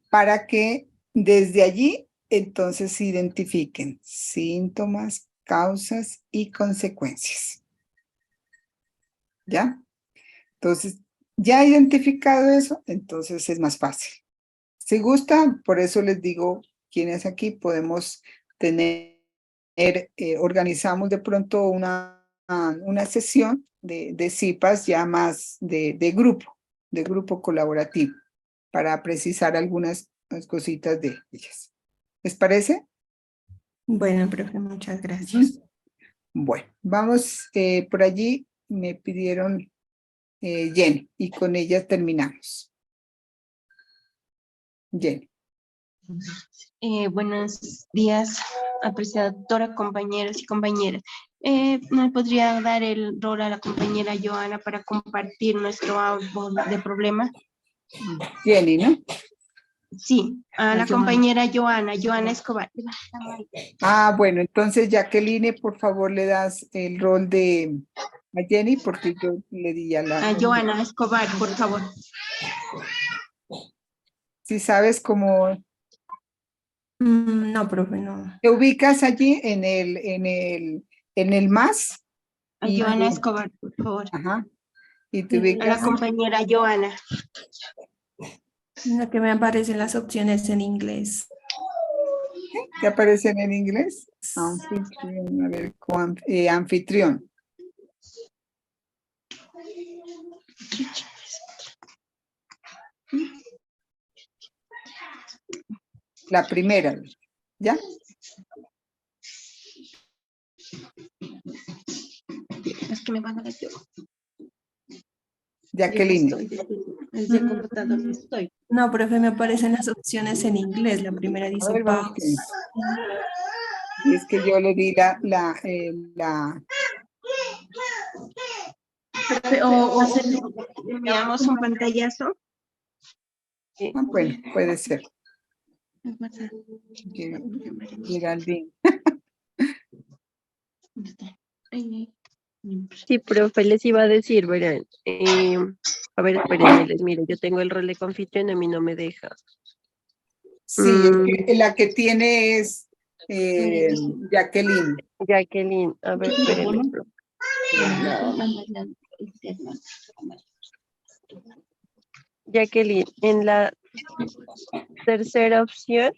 Para que desde allí entonces se identifiquen síntomas, causas y consecuencias. ¿Ya? Entonces, ya identificado eso, entonces es más fácil. Si gusta, por eso les digo, quienes aquí podemos tener, organizamos de pronto una sesión de CIPAS ya más de grupo colaborativo, para precisar algunas cositas de ellas. ¿Les parece? Bueno, profe, muchas gracias. Bueno, vamos por allí, me pidieron Jenny, y con ella terminamos. Jenny. Buenos días, apreciada doctora, compañeros y compañeras. ¿Me podría dar el rol a la compañera Joana para compartir nuestro árbol de problema? Jenny, ¿no? Sí, a la compañera Joana Escobar. Ah, bueno, entonces Jacqueline, por favor, le das el rol a Jenny, porque yo le di a la... A Joana Escobar, por favor. Si sabes cómo... No, profe, no. Te ubicas allí en el más. A Joana Escobar, por favor. Ajá. Y te A ubicas... la compañera Joana. No, que me aparecen las opciones en inglés. ¿Qué aparecen en inglés? Anfitrión, a ver, anfitrión. La primera, ¿ya? Es que me van a dar yo. Jacqueline. Es de computador, no estoy. No, profe, me aparecen las opciones en inglés. La primera dice ver, pause. Y es que yo le di enviamos un pantallazo. Ah, bueno, puede ser. Geraldine. Sí, profe, les iba a decir, verán. A ver, espérenme, les miro. Yo tengo el rol de confitrión, a mí no me deja. Sí, la que tiene es Jacqueline. Jacqueline, a ver, espérenme, profe. Jacqueline, en la tercera opción,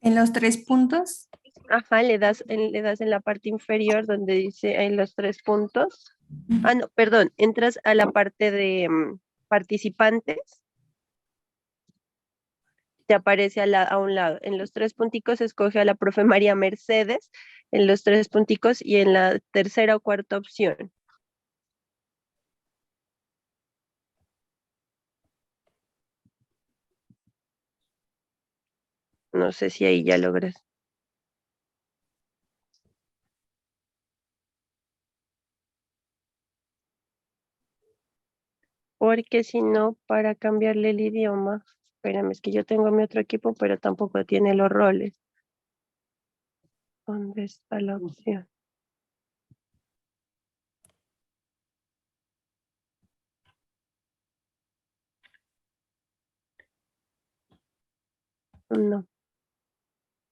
En los 3 puntos. ajá, le das en la parte inferior donde dice en los 3 puntos. Ah, no, perdón, entras a la parte de participantes. Te aparece a un lado. En los 3 punticos escoge a la profe María Mercedes, en los 3 punticos y en la tercera o cuarta opción. No sé si ahí ya logras. Porque si no, para cambiarle el idioma, espérame, es que yo tengo mi otro equipo, pero tampoco tiene los roles. ¿Dónde está la opción? No,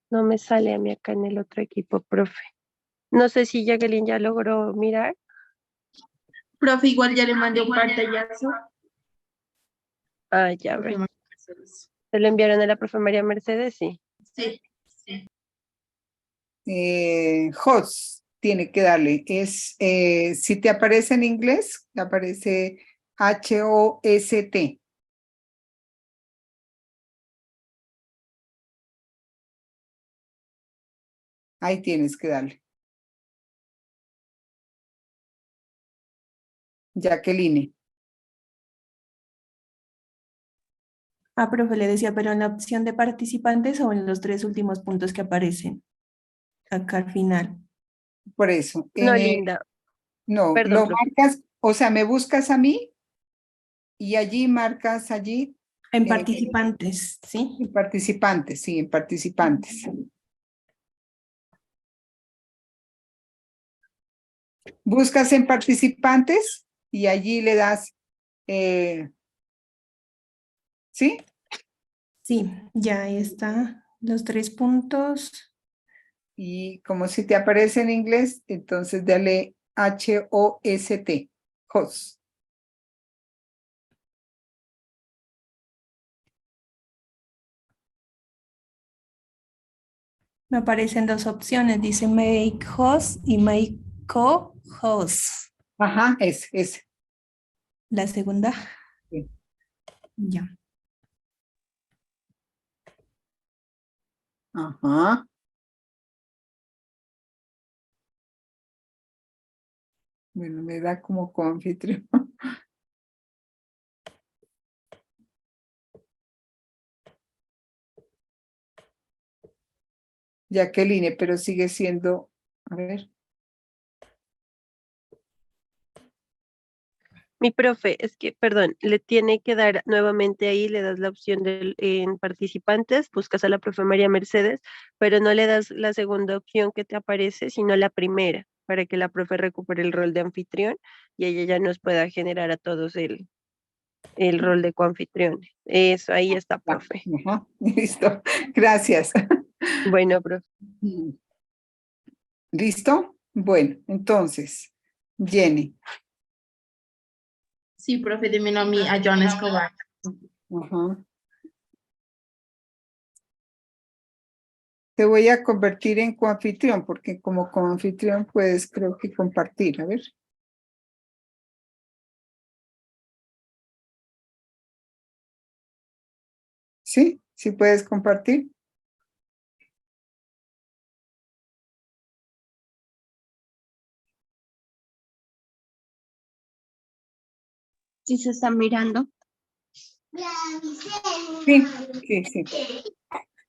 no me sale a mí acá en el otro equipo, profe. No sé si Jacqueline ya logró mirar. Profe, igual ya le mandé un pantallazo. Ah, ya ve. ¿Se lo enviaron a la profe María Mercedes? Sí. Sí. Host tiene que darle. Si te aparece en inglés, te aparece H-O-S-T. Ahí tienes que darle. Jacqueline. Ah, profe, le decía, pero en la opción de participantes o en los 3 últimos puntos que aparecen acá al final. Por eso. No, linda. No, Perdón, lo profe. marcas, o sea, me buscas a mí y allí marcas allí. En participantes, ¿sí? En participantes, sí, en participantes. Buscas en participantes y allí le das, ¿sí? Sí, ya ahí está los 3 puntos. Y como si te aparece en inglés, entonces dale H-O-S-T, host. Me aparecen 2 opciones, dice make host y make co-host. Ajá, ese. La segunda. Sí. Ya. Ajá. Bueno, me da como coanfitrión. Jacqueline, pero sigue siendo, a ver. Mi profe, es que, perdón, le tiene que dar nuevamente ahí, le das la opción en participantes, buscas a la profe María Mercedes, pero no le das la segunda opción que te aparece, sino la primera, para que la profe recupere el rol de anfitrión y ella ya nos pueda generar a todos el rol de coanfitrión. Eso, ahí está, profe. Ajá, listo. Gracias. Bueno, profe. ¿Listo? Bueno, entonces, Jenny. Sí, profe, dímelo a mí, a John Escobar. Ajá. Te voy a convertir en coanfitrión, porque como coanfitrión puedes, creo que compartir. A ver. ¿Sí? ¿Sí puedes compartir? Sí se están mirando. Sí, sí, sí.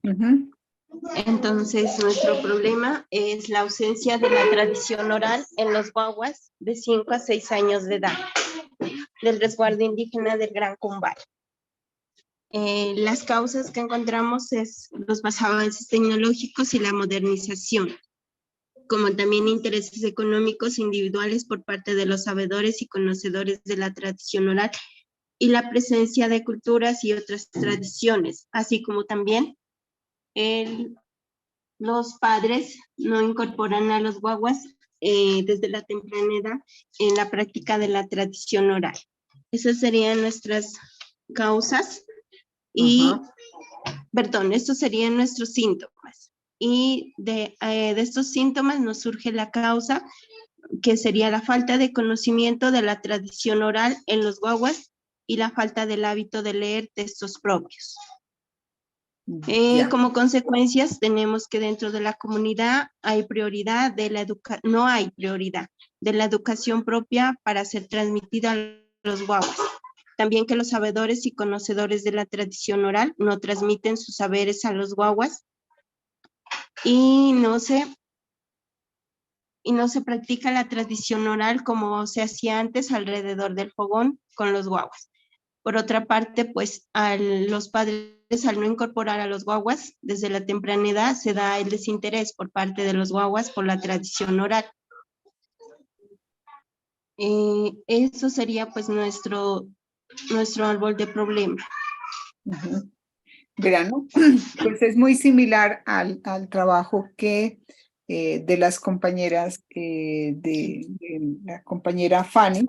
Ujú. Entonces, nuestro problema es la ausencia de la tradición oral en los guaguas de 5 a 6 años de edad del resguardo indígena del Gran Cumbal. Las causas que encontramos es los avances tecnológicos y la modernización, como también intereses económicos individuales por parte de los sabedores y conocedores de la tradición oral y la presencia de culturas y otras tradiciones, así como también los padres no incorporan a los guaguas desde la temprana edad en la práctica de la tradición oral. Esas serían nuestras causas y, perdón, estos serían nuestros síntomas. Y de estos síntomas nos surge la causa, que sería la falta de conocimiento de la tradición oral en los guaguas y la falta del hábito de leer textos propios. Como consecuencias, tenemos que dentro de la comunidad hay prioridad de la no hay prioridad de la educación propia para ser transmitida a los guaguas. También que los sabedores y conocedores de la tradición oral no transmiten sus saberes a los guaguas y no se practica la tradición oral como se hacía antes alrededor del fogón con los guaguas. Por otra parte, pues los padres al no incorporar a los guaguas desde la temprana edad se da el desinterés por parte de los guaguas por la tradición oral. Eso sería pues nuestro árbol de problema. Verán, ¿no? Pues es muy similar al trabajo que de las compañeras, de la compañera Fanny,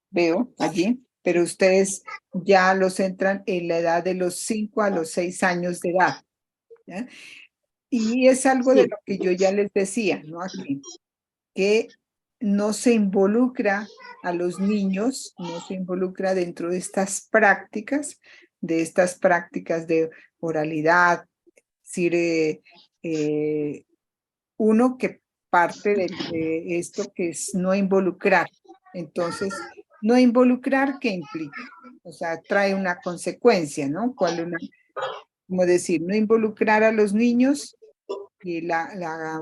veo allí, pero ustedes ya los entran en la edad de los 5 a los 6 años de edad, ¿ya? Y es algo de lo que yo ya les decía, ¿no? Aquí, que no se involucra a los niños, no se involucra dentro de estas prácticas de oralidad, es decir, uno que parte de esto que es no involucrar. Entonces, no involucrar, ¿qué implica? O sea, trae una consecuencia, ¿no? Como decir, no involucrar a los niños y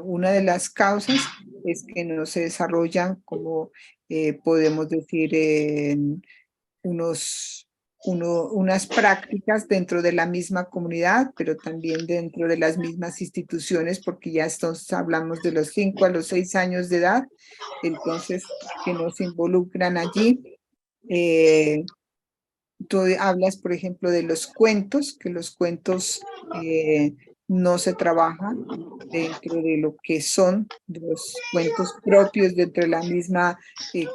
una de las causas es que no se desarrollan como podemos decir unas prácticas dentro de la misma comunidad, pero también dentro de las mismas instituciones, porque ya hablamos de los 5 a los 6 años de edad, entonces que no se involucran allí. Tú hablas, por ejemplo, de los cuentos, que los cuentos no se trabajan dentro de lo que son los cuentos propios dentro de la misma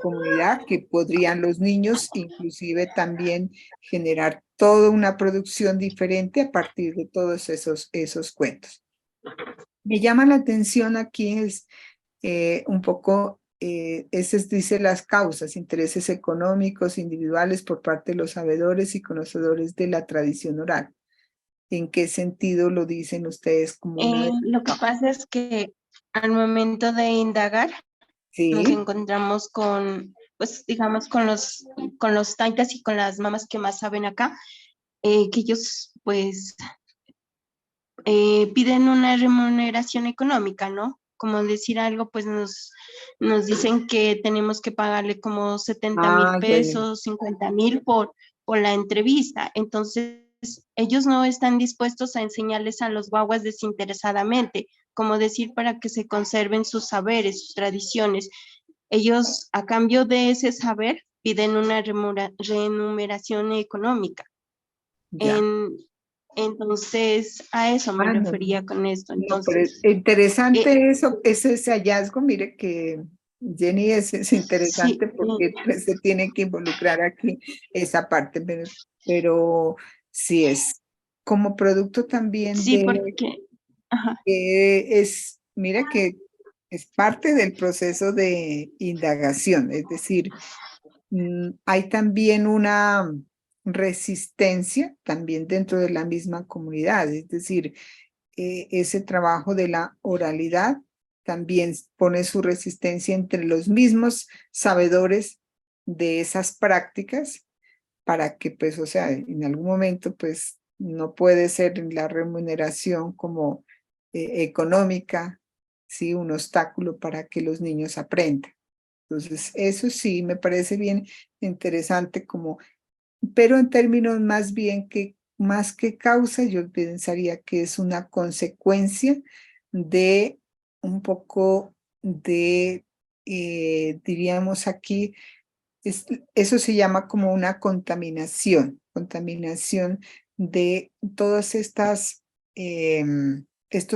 comunidad, que podrían los niños inclusive también generar toda una producción diferente a partir de todos esos cuentos. Me llama la atención aquí es un poco, dice las causas, intereses económicos individuales por parte de los sabedores y conocedores de la tradición oral. ¿En qué sentido lo dicen ustedes? Lo que pasa es que al momento de indagar, nos encontramos con, pues digamos, con los taitas y con las mamás que más saben acá, que ellos pues piden una remuneración económica, ¿no? Como decir algo, pues nos dicen que tenemos que pagarle como 70,000 pesos, 50,000 por la entrevista. Entonces, ellos no están dispuestos a enseñarles a los guaguas desinteresadamente, como decir para que se conserven sus saberes, sus tradiciones. Ellos, a cambio de ese saber, piden una remuneración económica. Entonces, a eso me refería con esto. Entonces, interesante ese hallazgo. Mire que Jenny es interesante porque pues, se tiene que involucrar aquí esa parte, pero sí es como producto también mira que es parte del proceso de indagación, es decir, hay también una resistencia también dentro de la misma comunidad, es decir, ese trabajo de la oralidad también pone su resistencia entre los mismos sabedores de esas prácticas para que, pues, o sea, en algún momento, pues, no puede ser la remuneración como económica, ¿sí? Un obstáculo para que los niños aprendan. Entonces, eso sí me parece bien interesante pero en términos más bien más que causa, yo pensaría que es una consecuencia de un poco de, diríamos aquí, eso se llama como una contaminación de todas estos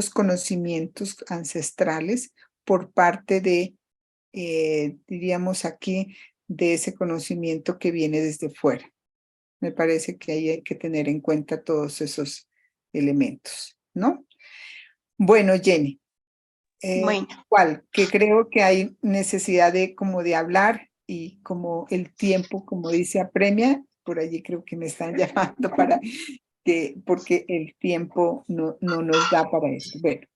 conocimientos ancestrales por parte de, diríamos aquí, de ese conocimiento que viene desde fuera. Me parece que ahí hay que tener en cuenta todos esos elementos, ¿no? Bueno, Jenny, Bueno, que creo que hay necesidad de hablar y como el tiempo, como dice, apremia, por allí creo que me están llamando porque el tiempo no nos da para esto. Bueno,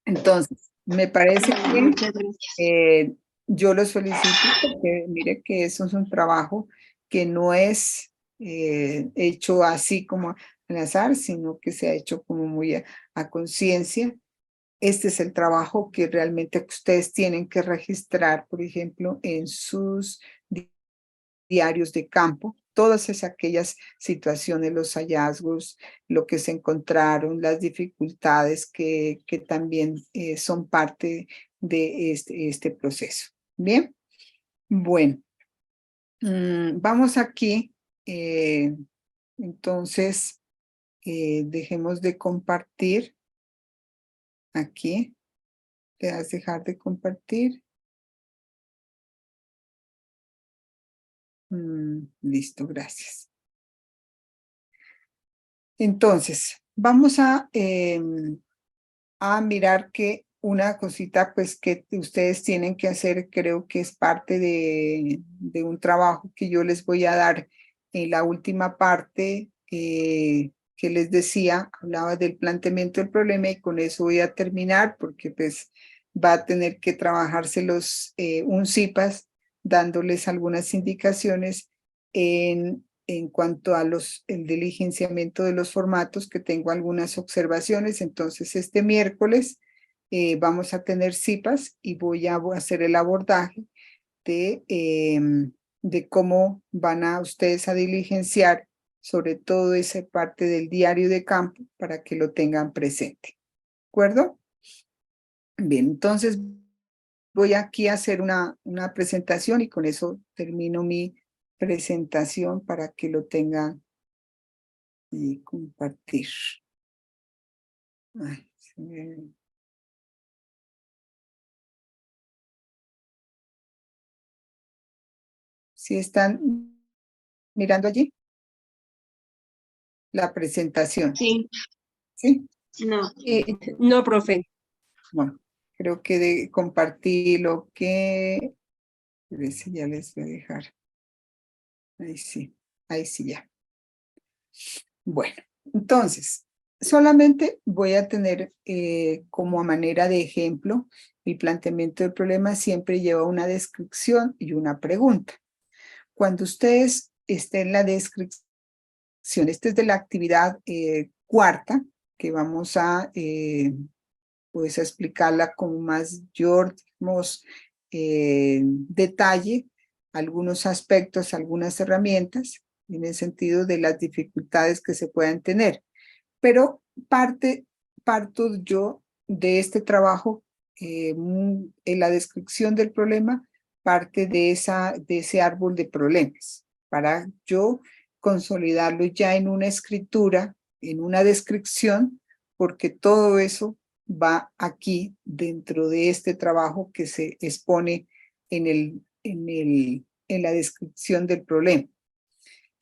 entonces, me parece que muchas gracias. yo lo solicito porque mire que eso es un trabajo que no es hecho así como al azar, sino que se ha hecho como muy a conciencia. Este es el trabajo que realmente ustedes tienen que registrar, por ejemplo, en sus diarios de campo, todas aquellas situaciones, los hallazgos, lo que se encontraron, las dificultades que también son parte de este proceso. Bien, bueno, vamos aquí, entonces, dejemos de compartir aquí. ¿Le das dejar de compartir? Listo, gracias. Entonces, vamos a mirar que una cosita pues que ustedes tienen que hacer, creo que es parte de un trabajo que yo les voy a dar en la última parte que les decía, hablaba del planteamiento del problema y con eso voy a terminar porque pues va a tener que trabajárselos un CIPAS dándoles algunas indicaciones en cuanto a el diligenciamiento de los formatos, que tengo algunas observaciones. Entonces, este miércoles vamos a tener CIPAS y voy a hacer el abordaje de cómo van a ustedes a diligenciar sobre todo esa parte del diario de campo para que lo tengan presente. ¿De acuerdo? Bien, entonces voy aquí a hacer una presentación y con eso termino mi presentación para que lo tengan y compartir. Ay, ¿sí están mirando allí? La presentación. Sí, ¿Sí? no. No, profe. Bueno, creo que de compartir lo que... A ver si ya les voy a dejar. Ahí sí ya. Bueno, entonces, solamente voy a tener como a manera de ejemplo, el planteamiento del problema siempre lleva una descripción y una pregunta. Cuando ustedes estén en la descripción, esta es de la actividad cuarta, que vamos a pues a explicarla con mayor detalle, algunos aspectos, algunas herramientas, en el sentido de las dificultades que se puedan tener. Pero parto yo de este trabajo, en la descripción del problema, parte de ese árbol de problemas, para yo consolidarlo ya en una escritura, en una descripción, porque todo eso va aquí dentro de este trabajo que se expone en la descripción del problema.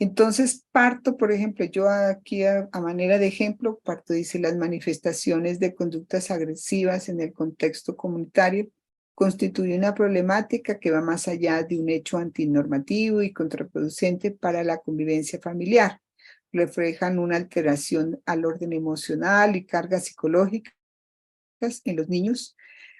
Entonces parto, por ejemplo, yo aquí a manera de ejemplo, dice las manifestaciones de conductas agresivas en el contexto comunitario constituye una problemática que va más allá de un hecho antinormativo y contraproducente para la convivencia familiar. Reflejan una alteración al orden emocional y cargas psicológicas en los niños,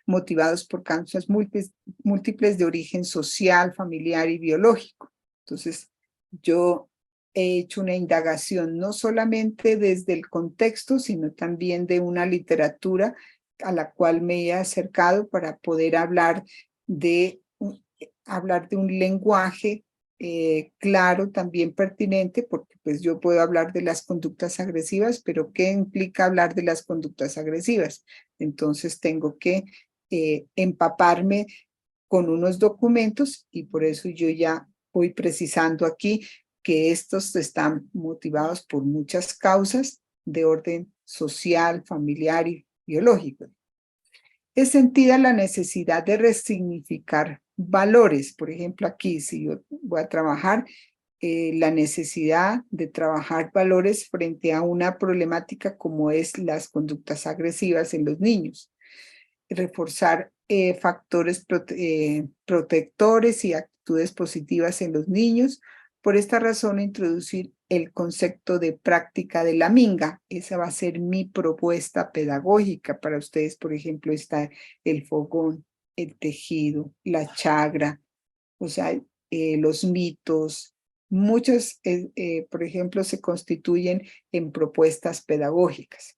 motivados por causas múltiples de origen social, familiar y biológico. Entonces, yo he hecho una indagación no solamente desde el contexto, sino también de una literatura a la cual me he acercado para poder hablar de un lenguaje claro, también pertinente, porque pues yo puedo hablar de las conductas agresivas, pero ¿qué implica hablar de las conductas agresivas? Entonces tengo que empaparme con unos documentos y por eso yo ya voy precisando aquí que estos están motivados por muchas causas de orden social, familiar y biológico. Es sentida la necesidad de resignificar valores. Por ejemplo, aquí si yo voy a trabajar la necesidad de trabajar valores frente a una problemática como es las conductas agresivas en los niños. Reforzar factores protectores y actitudes positivas en los niños. Por esta razón, introducir el concepto de práctica de la minga. Esa va a ser mi propuesta pedagógica para ustedes. Por ejemplo, está el fogón, el tejido, la chagra, o sea, los mitos. Muchos, por ejemplo, se constituyen en propuestas pedagógicas.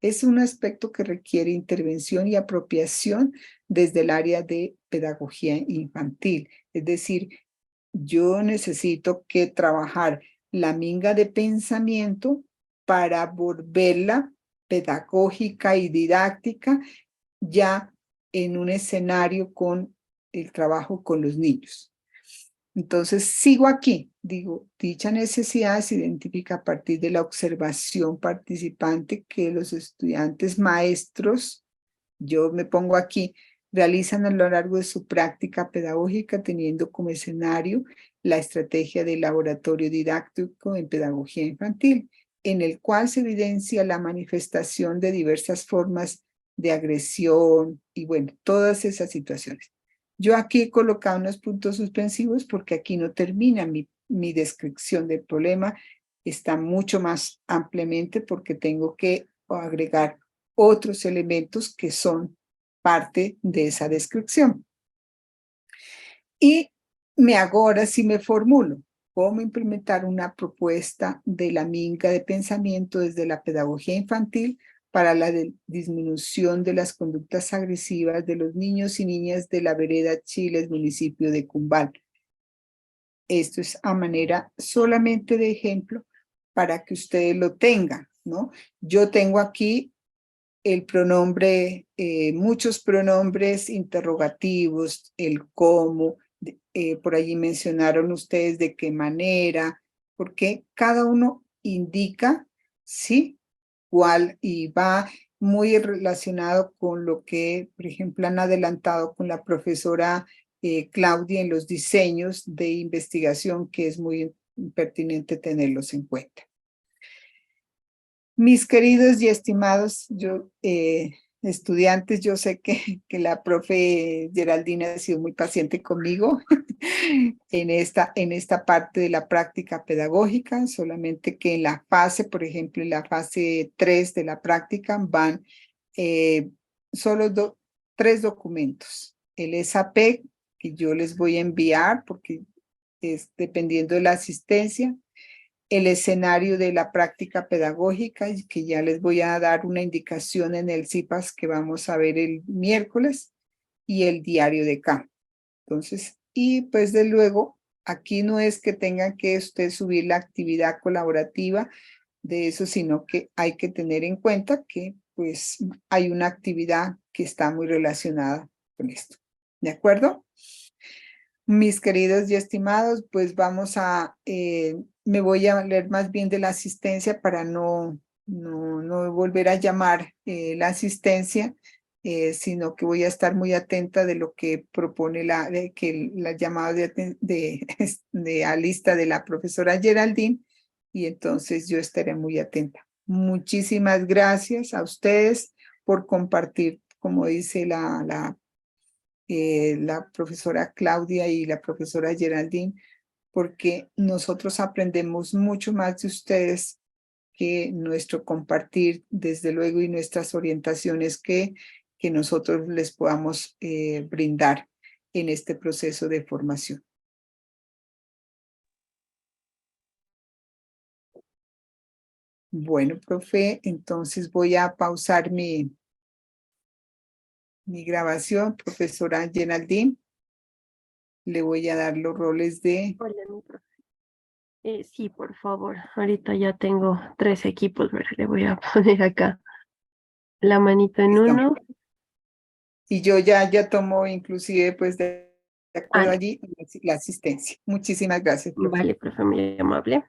Es un aspecto que requiere intervención y apropiación desde el área de pedagogía infantil. Es decir, yo necesito que trabajar la minga de pensamiento para volverla pedagógica y didáctica ya en un escenario con el trabajo con los niños. Entonces, sigo aquí, digo, dicha necesidad se identifica a partir de la observación participante que los estudiantes maestros, yo me pongo aquí, realizan a lo largo de su práctica pedagógica teniendo como escenario la estrategia del laboratorio didáctico en pedagogía infantil, en el cual se evidencia la manifestación de diversas formas de agresión y bueno, todas esas situaciones. Yo aquí he colocado unos puntos suspensivos porque aquí no termina mi descripción del problema, está mucho más ampliamente porque tengo que agregar otros elementos que son parte de esa descripción. Y ahora sí me formulo cómo implementar una propuesta de la minga de pensamiento desde la pedagogía infantil para la disminución de las conductas agresivas de los niños y niñas de la vereda Chiles, municipio de Cumbal. Esto es a manera solamente de ejemplo para que ustedes lo tengan, ¿no? Yo tengo aquí el pronombre, muchos pronombres interrogativos, el cómo, por allí mencionaron ustedes de qué manera, porque cada uno indica, ¿sí? Cuál, y va muy relacionado con lo que, por ejemplo, han adelantado con la profesora Claudia en los diseños de investigación, que es muy pertinente tenerlos en cuenta. Mis queridos y estimados estudiantes, yo sé que la profe Geraldina ha sido muy paciente conmigo en esta parte de la práctica pedagógica, solamente que en la fase, por ejemplo, en la fase 3 de la práctica van solo 3 documentos. El SAP, que yo les voy a enviar porque es dependiendo de la asistencia, el escenario de la práctica pedagógica, que ya les voy a dar una indicación en el CIPAS que vamos a ver el miércoles, y el diario de campo. Entonces, y pues de luego, aquí no es que tengan que usted subir la actividad colaborativa de eso, sino que hay que tener en cuenta que pues hay una actividad que está muy relacionada con esto. ¿De acuerdo? Mis queridos y estimados, pues vamos a, me voy a leer más bien de la asistencia para no volver a llamar la asistencia, sino que voy a estar muy atenta de lo que propone la llamada de a lista de la profesora Geraldine, y entonces yo estaré muy atenta. Muchísimas gracias a ustedes por compartir, como dice la profesora Claudia y la profesora Geraldine, porque nosotros aprendemos mucho más de ustedes que nuestro compartir, desde luego, y nuestras orientaciones que nosotros les podamos brindar en este proceso de formación. Bueno, profe, entonces voy a pausar mi grabación. Profesora Yenaldín, le voy a dar los roles de... Hola, mi profe. Sí, por favor. Ahorita ya tengo 3 equipos. Le voy a poner acá la manito en Listo. uno. Y yo ya tomo inclusive pues de acuerdo no. allí la asistencia. Muchísimas gracias, profe. Vale, profe, muy amable.